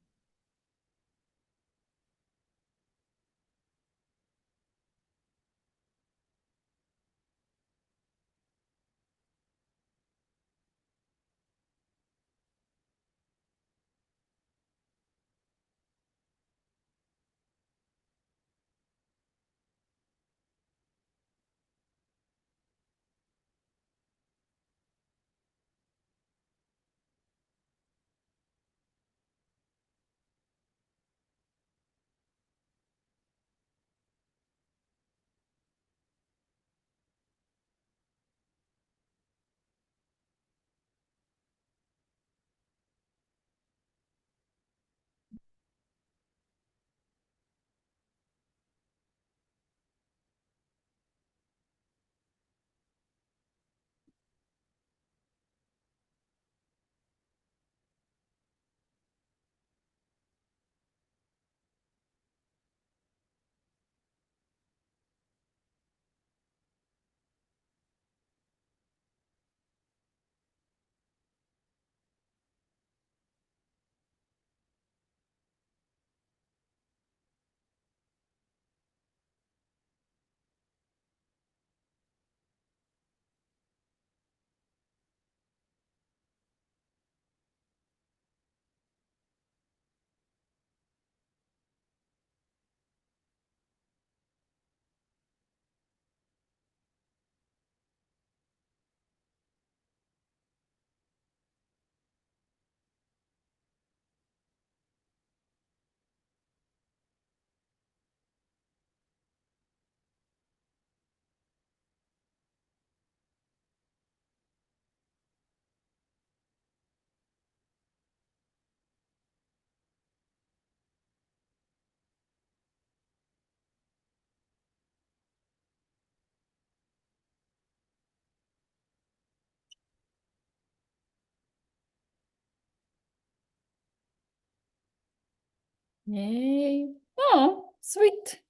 S1: Yay. Oh, sweet.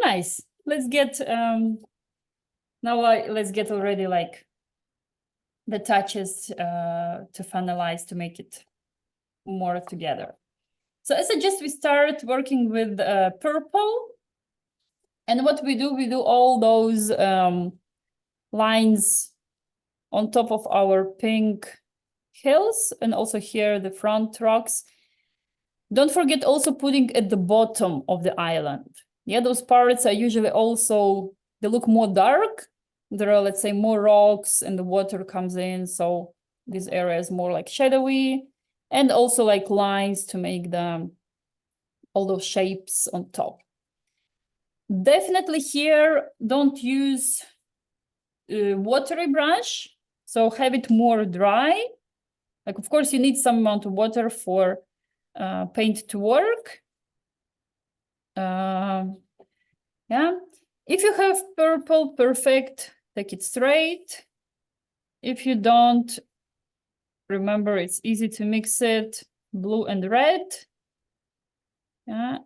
S1: Nice. Let's get now let's get already like the touches to finalize to make it more together. So I suggest we start working with purple. And what we do all those lines on top of our pink hills and also here the front rocks. Don't forget also putting at the bottom of the island. Yeah, those parts are usually also, they look more dark. There are, let's say, more rocks and the water comes in. So this area is more like shadowy. And also like lines to make all those shapes on top. Definitely here, don't use watery brush. So have it more dry. Like, of course, you need some amount of water for paint to work. Yeah. If you have purple, perfect, take it straight. If you don't, remember it's easy to mix it, blue and red. Yeah.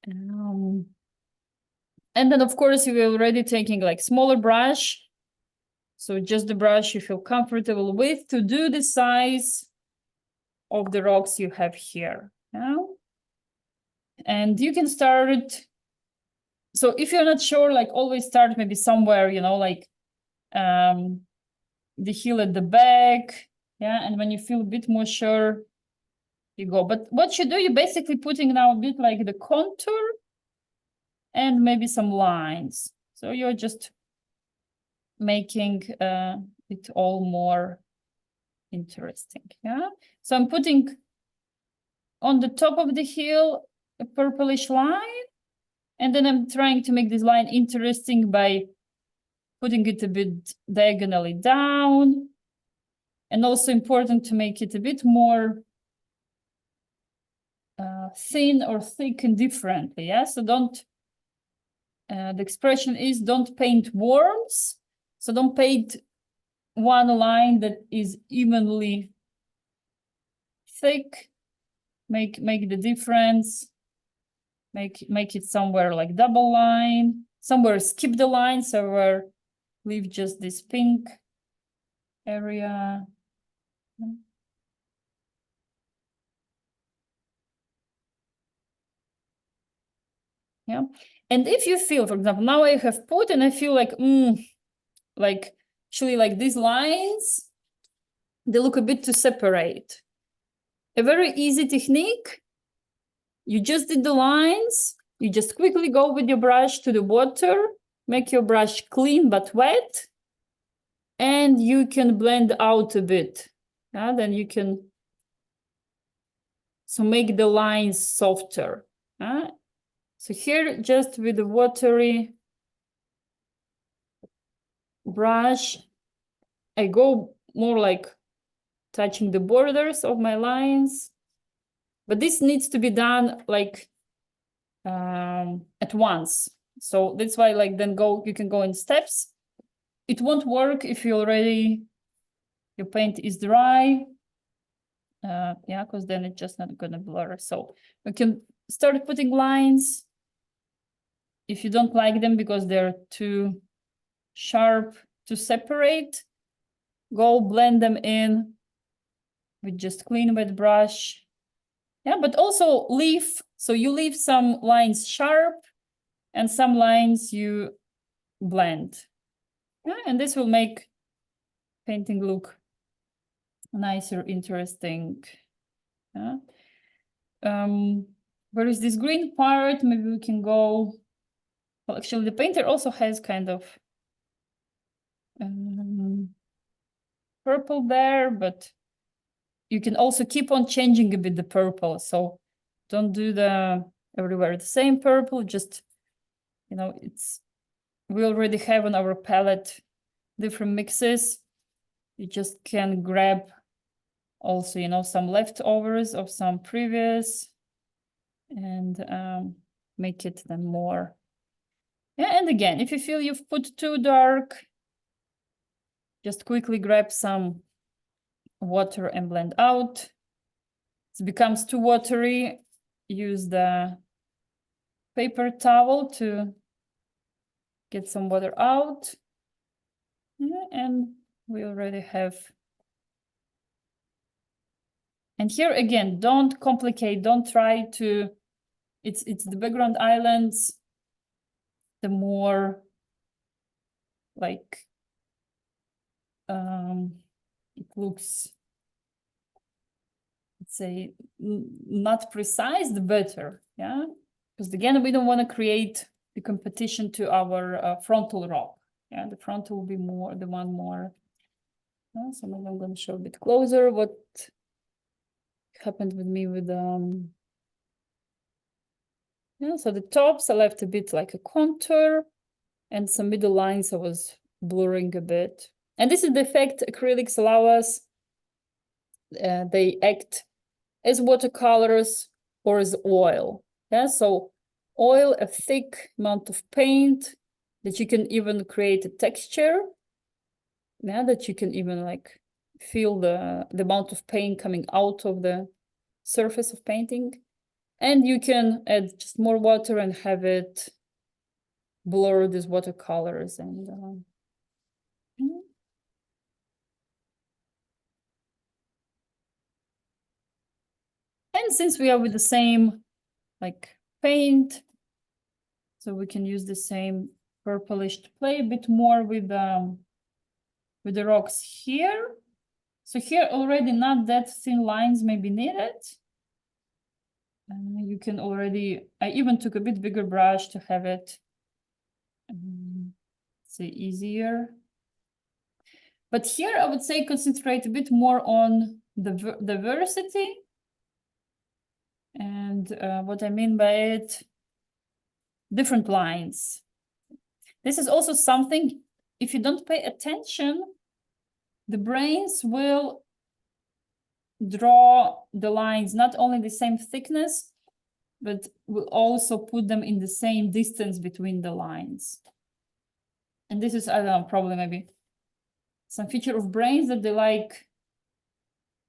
S1: And then, of course, you're already taking like smaller brush. So just the brush you feel comfortable with to do the size of the rocks you have here. Yeah? And you can start. So if you're not sure, like always start maybe somewhere, you know, like the heel at the back. Yeah. And when you feel a bit more sure, you go. But what you do, you're basically putting now a bit like the contour and maybe some lines. So you're just making it all more interesting. Yeah. So I'm putting on the top of the heel a purplish line, and then I'm trying to make this line interesting by putting it a bit diagonally down, and also important to make it a bit more thin or thick and differently. Yeah. So don't. The expression is don't paint worms. So don't paint one line that is evenly thick. Make the difference. Make it somewhere like double line. Somewhere skip the line. Somewhere leave just this pink area. Yeah. And if you feel, for example, now I have put and I feel like, actually like these lines, they look a bit too separate. A very easy technique. You just did the lines. You just quickly go with your brush to the water, make your brush clean but wet, and you can blend out a bit. Yeah, then you can make the lines softer. So here, just with the watery brush, I go more like touching the borders of my lines. But this needs to be done like at once. So that's why like then you can go in steps. It won't work if your paint is dry. Yeah, because then it's just not gonna blur. So we can start putting lines. If you don't like them because they're too sharp to separate, go blend them in with just clean wet brush. Yeah, but also leave, so you leave some lines sharp and some lines you blend. Yeah, and this will make painting look nicer, interesting. Yeah. Where is this green part? Maybe we can go. Well, actually, the painter also has kind of purple there, but you can also keep on changing a bit the purple. So don't do everywhere the same purple. Just, you know, we already have on our palette different mixes. You just can grab also, you know, some leftovers of some previous and make it then more. Yeah, and again, if you feel you've put too dark, just quickly grab some water and blend out. If it becomes too watery, use the paper towel to get some water out. Yeah, and we already have. And here again, don't complicate, don't try to, it's the background islands, the more like it looks, let's say, not precise, the better. Yeah, because again, we don't want to create the competition to our frontal rock. Yeah, the frontal will be more the one more. So maybe I'm going to show a bit closer what happened with me with yeah, so the tops I left a bit like a contour, and some middle lines I was blurring a bit. And this is the effect acrylics allow us. They act as watercolors or as oil. Yeah, so oil, a thick amount of paint that you can even create a texture. Yeah, that you can even like feel the amount of paint coming out of the surface of painting. And you can add just more water and have it blur these watercolors. And since we are with the same like paint, so we can use the same purplish to play a bit more with the rocks here. So here already not that thin lines may be needed. You can already, I even took a bit bigger brush to have it say easier. But here I would say concentrate a bit more on the diversity. And what I mean by it, different lines. This is also something, if you don't pay attention, the brains will draw the lines not only the same thickness, but will also put them in the same distance between the lines. And this is, I don't know, probably maybe some feature of brains that they like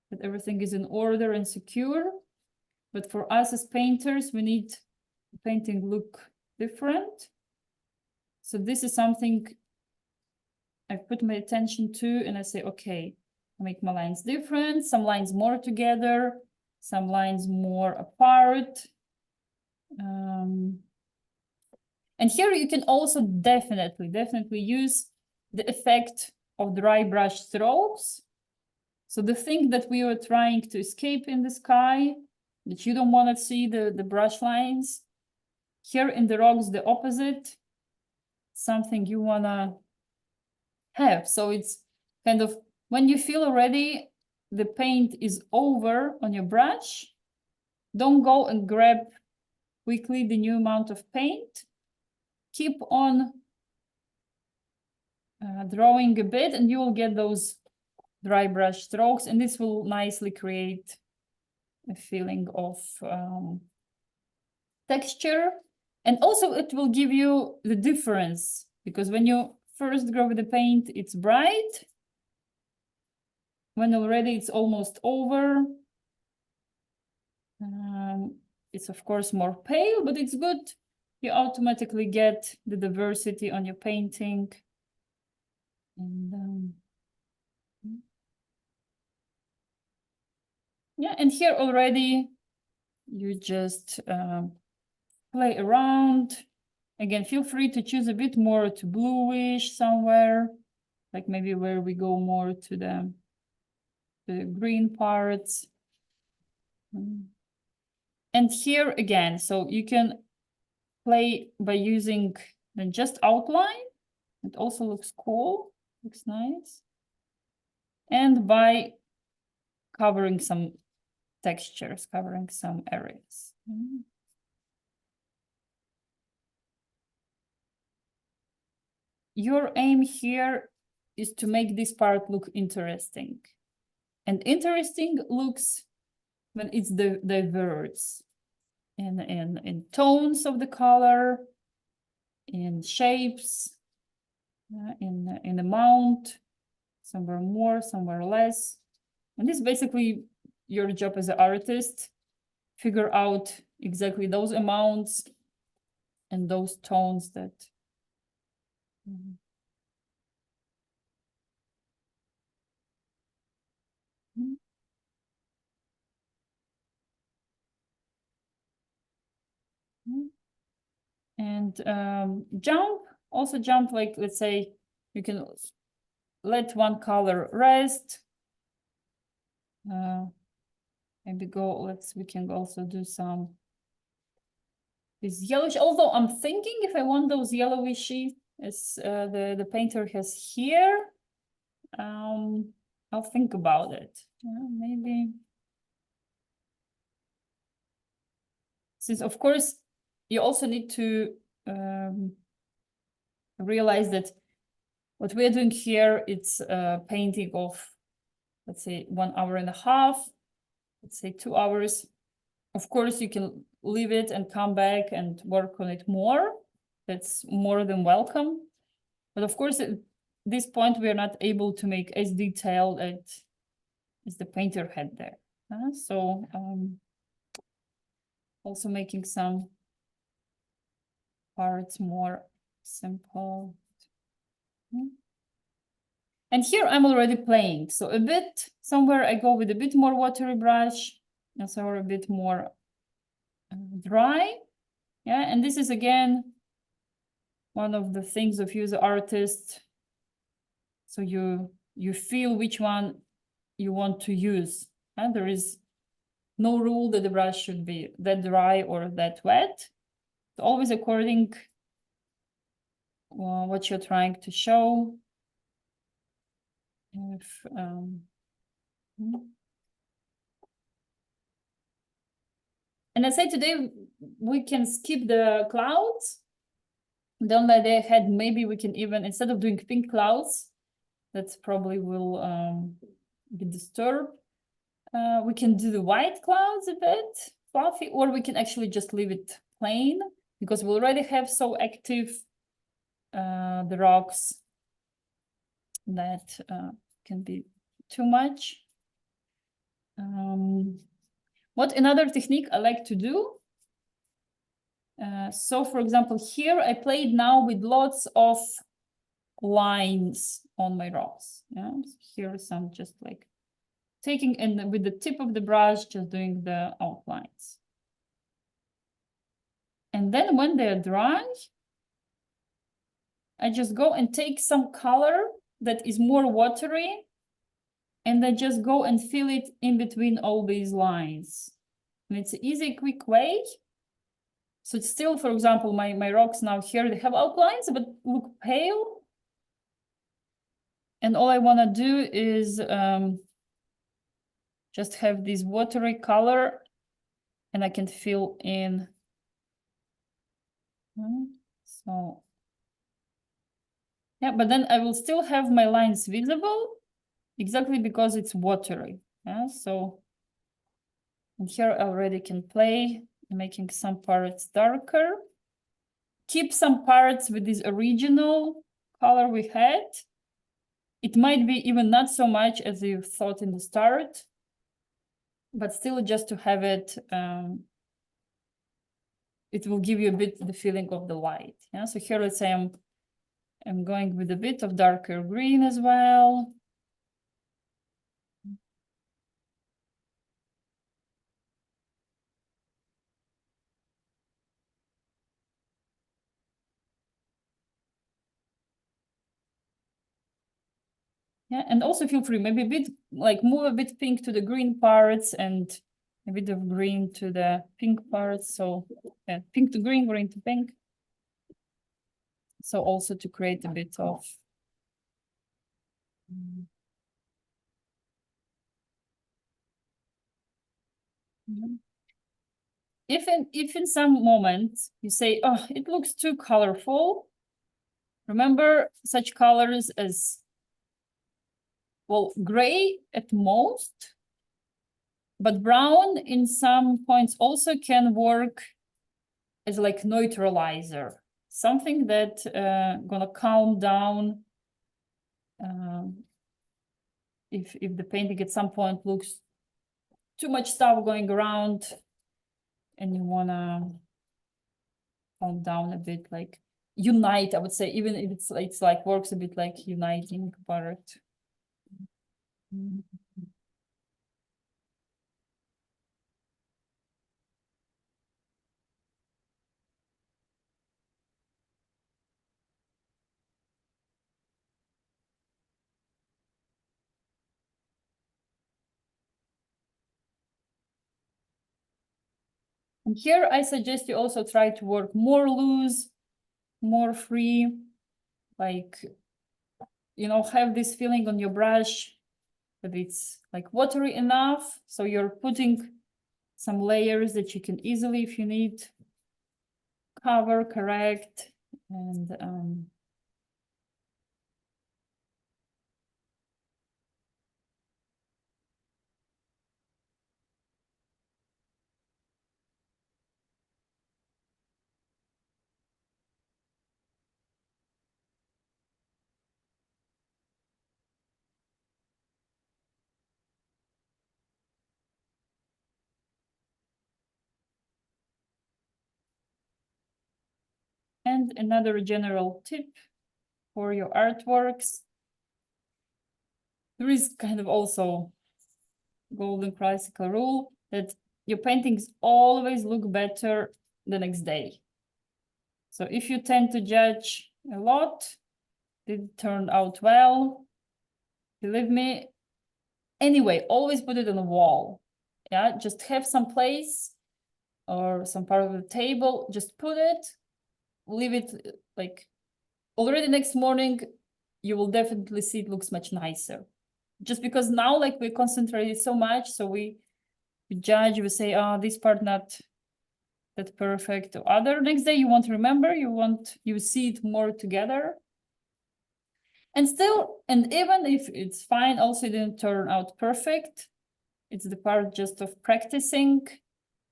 S1: that everything is in order and secure. But for us as painters, we need the painting look different. So this is something I put my attention to, and I say, okay, I make my lines different, some lines more together, some lines more apart. And here you can also definitely use the effect of dry brush strokes. So the thing that we were trying to escape in the sky, that you don't want to see the brush lines, here in the rocks, the opposite, something you want to have. So it's kind of, when you feel already the paint is over on your brush, don't go and grab quickly the new amount of paint. Keep on drawing a bit, and you will get those dry brush strokes, and this will nicely create a feeling of texture. And also it will give you the difference, because when you first draw with the paint, it's bright. When already it's almost over, it's of course more pale, but it's good. You automatically get the diversity on your painting. And yeah, and here already you just play around. Again, feel free to choose a bit more to bluish somewhere, like maybe where we go more to the green parts. And here again, so you can play by using just outline. It also looks cool, looks nice. And by covering some textures, covering some areas. Your aim here is to make this part look interesting. And interesting looks when it's diverse in tones of the color, in shapes, in amount, somewhere more, somewhere less. And this is basically your job as an artist, figure out exactly those amounts and those tones that and jump, like, let's say you can let one color rest. Maybe we can also do some this yellowish, although I'm thinking if I want those yellowishy as the painter has here, I'll think about it. Maybe since of course you also need to realize that what we're doing here, it's a painting of, let's say, 1.5 hours, let's say 2 hours. Of course, you can leave it and come back and work on it more. That's more than welcome. But of course, at this point, we are not able to make as detailed as the painter had there. So also making some parts more simple. And here I'm already playing. So a bit, somewhere I go with a bit more watery brush, and somewhere a bit more dry. Yeah, and this is again one of the things of you as an artist. So you feel which one you want to use. And there is no rule that the brush should be that dry or that wet. It's always according what you're trying to show. If, and I say today we can skip the clouds. Don't let their head. Maybe we can even, instead of doing pink clouds, that probably will be disturbed. We can do the white clouds a bit fluffy, or we can actually just leave it plain because we already have so active the rocks that can be too much. What another technique I like to do? So for example, here I played now with lots of lines on my rocks. Yeah, so here are some just like taking and with the tip of the brush, just doing the outlines. And then when they're dry, I just go and take some color that is more watery, and I just go and fill it in between all these lines. And it's an easy, quick way. So it's still, for example, my rocks now here, they have outlines, but look pale. And all I want to do is just have this watery color, and I can fill in. So, yeah, but then I will still have my lines visible, exactly because it's watery. Yeah, so, and here I already can play, making some parts darker. Keep some parts with this original color we had. It might be even not so much as you thought in the start, but still just to have it, it will give you a bit the feeling of the light. Yeah, so here let's say I'm going with a bit of darker green as well. Yeah, and also feel free, maybe a bit like move a bit pink to the green parts and a bit of green to the pink parts. So yeah, pink to green, green to pink. So also to create a bit of if in some moment you say, oh, it looks too colorful, remember such colors as, well, gray at most, but brown in some points also can work as like neutralizer, something that gonna calm down if the painting at some point looks too much stuff going around and you wanna calm down a bit, like unite, I would say, even if it's like works a bit like uniting part. And here I suggest you also try to work more loose, more free, like, you know, have this feeling on your brush that it's like watery enough. So you're putting some layers that you can easily, if you need, cover, correct, and another general tip for your artworks. There is kind of also golden classical rule that your paintings always look better the next day. So if you tend to judge a lot, did it turn out well? Believe me. Anyway, always put it on the wall. Yeah, just have some place or some part of the table, just put it, leave it like already next morning, you will definitely see it looks much nicer. Just because now like we concentrated so much, so we judge, we say, oh, this part not that perfect. Other next day you won't remember, you see it more together. And still, and even if it's fine, also it didn't turn out perfect. It's the part just of practicing.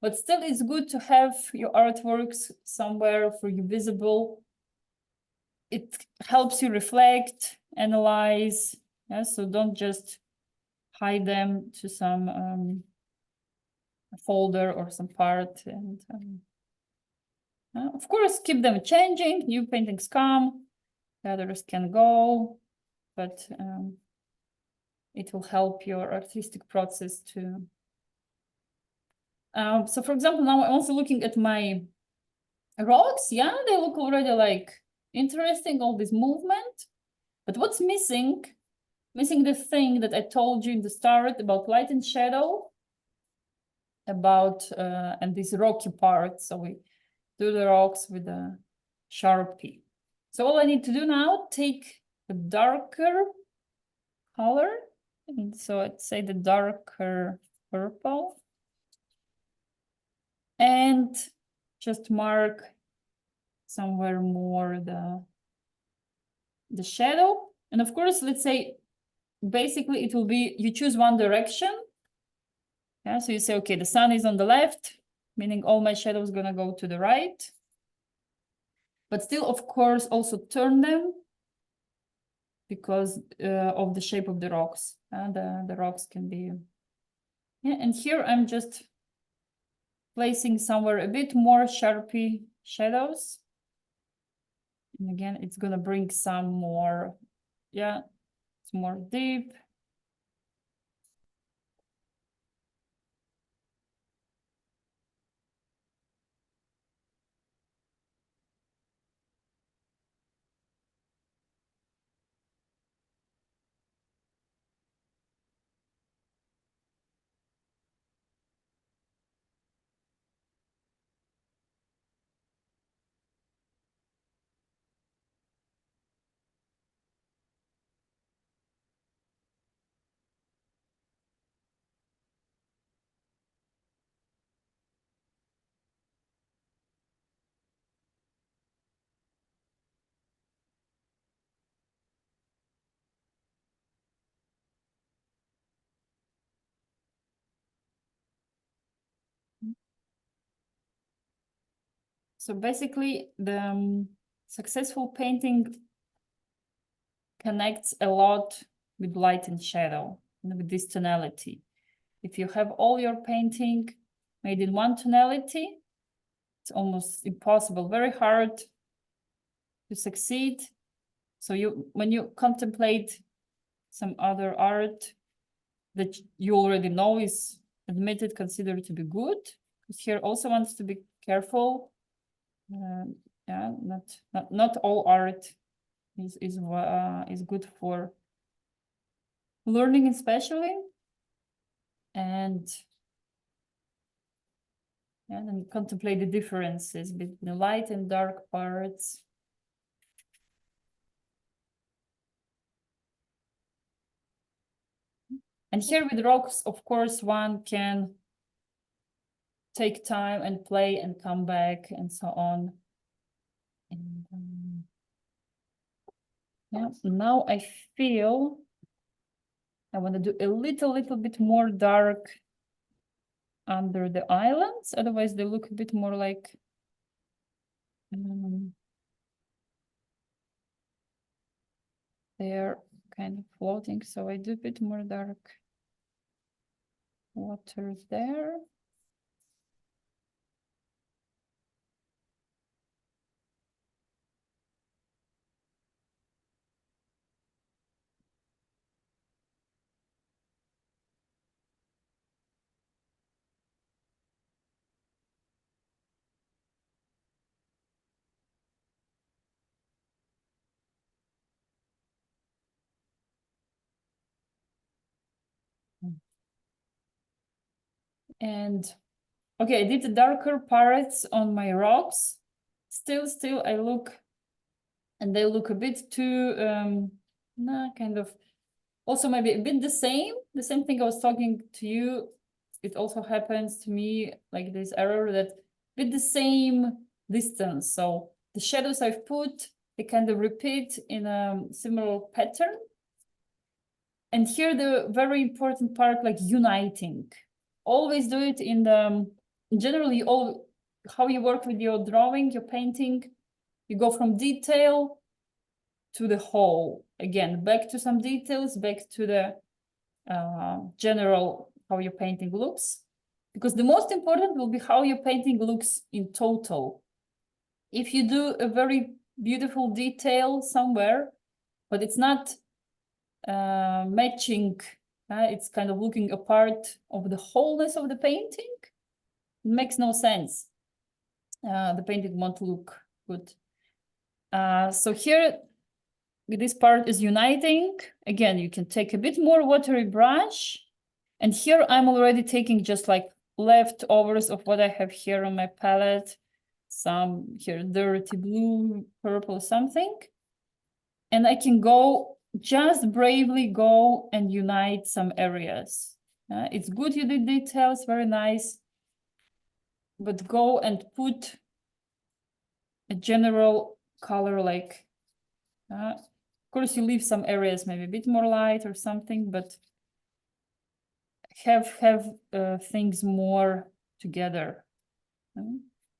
S1: But still, it's good to have your artworks somewhere for you visible. It helps you reflect, analyze. Yeah, so don't just hide them to some folder or some part. And of course, keep them changing. New paintings come, the others can go, but it will help your artistic process too. So for example, now I'm also looking at my rocks. Yeah, they look already like interesting, all this movement. But what's missing? Missing the thing that I told you in the start about light and shadow, about and this rocky part. So we do the rocks with a Sharpie. So all I need to do now, take a darker color. And so I'd say the darker purple. And just mark somewhere more the shadow. And of course, let's say, basically it will be, you choose one direction. Yeah, so you say, okay, the sun is on the left, meaning all my shadows gonna go to the right. But still, of course, also turn them because of the shape of the rocks. The rocks can be, yeah, and here I'm just placing somewhere a bit more Sharpie shadows. And again, it's gonna bring some more, yeah, it's more deep. So basically, the successful painting connects a lot with light and shadow and with this tonality. If you have all your painting made in one tonality, it's almost impossible, very hard to succeed. So when you contemplate some other art that you already know is admitted, considered to be good, because here also wants to be careful. Yeah, not all art is good for learning, especially, and then contemplate the differences between the light and dark parts. And here with rocks, of course, one can take time and play and come back and so on. And yeah, now I feel I want to do a little bit more dark under the islands, otherwise they look a bit more like they're kind of floating. So I do a bit more dark water there. And okay, I did the darker parts on my rocks. Still I look, and they look a bit too, kind of, also maybe a bit the same thing I was talking to you. It also happens to me, like this error, that with the same distance. So the shadows I've put, they kind of repeat in a similar pattern. And here the very important part, like uniting. Always do it in the, generally how you work with your drawing, your painting, you go from detail to the whole. Again, back to some details, back to the general, how your painting looks. Because the most important will be how your painting looks in total. If you do a very beautiful detail somewhere, but it's not matching, it's kind of looking apart of the wholeness of the painting, it makes no sense. The painting won't look good. So here, this part is uniting. Again, you can take a bit more watery brush. And here I'm already taking just like leftovers of what I have here on my palette. Some here dirty blue, purple, something. And I can go, just bravely go and unite some areas. It's good you did details, very nice. But go and put a general color, like, of course you leave some areas maybe a bit more light or something, but have things more together.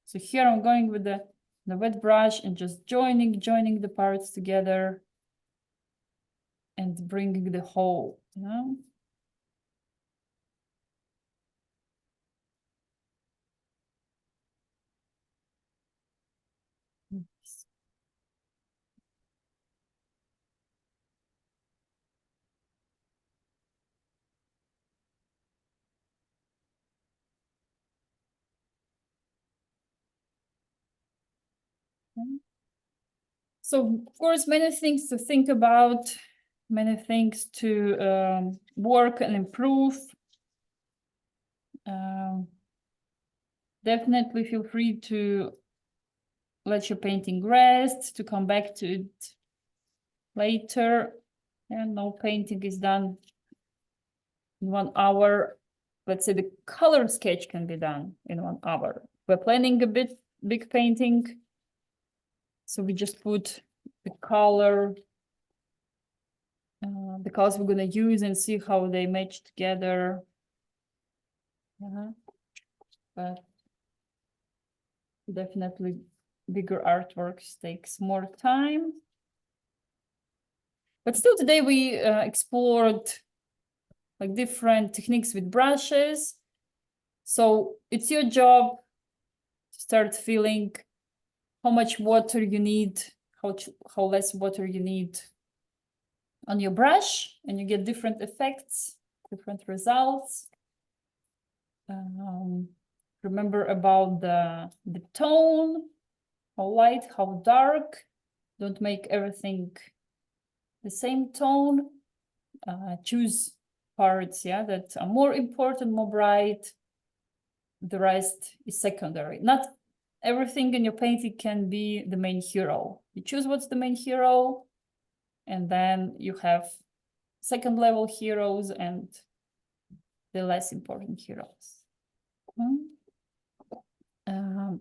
S1: So here I'm going with the wet brush and just joining the parts together and bringing the whole. So of course, many things to think about, many things to work and improve. Definitely feel free to let your painting rest, to come back to it later. And no painting is done in 1 hour. Let's say the color sketch can be done in 1 hour. We're planning a big painting. So we just put the color, the colors we're gonna use and see how they match together. But definitely bigger artworks takes more time. But still today we explored like different techniques with brushes. So it's your job to start feeling how much water you need, how less water you need on your brush, and you get different effects, different results. Remember about the tone, how light, how dark. Don't make everything the same tone. Choose parts, that are more important, more bright. The rest is secondary. Not everything in your painting can be the main hero. You choose what's the main hero, and then you have second level heroes and the less important heroes. Um,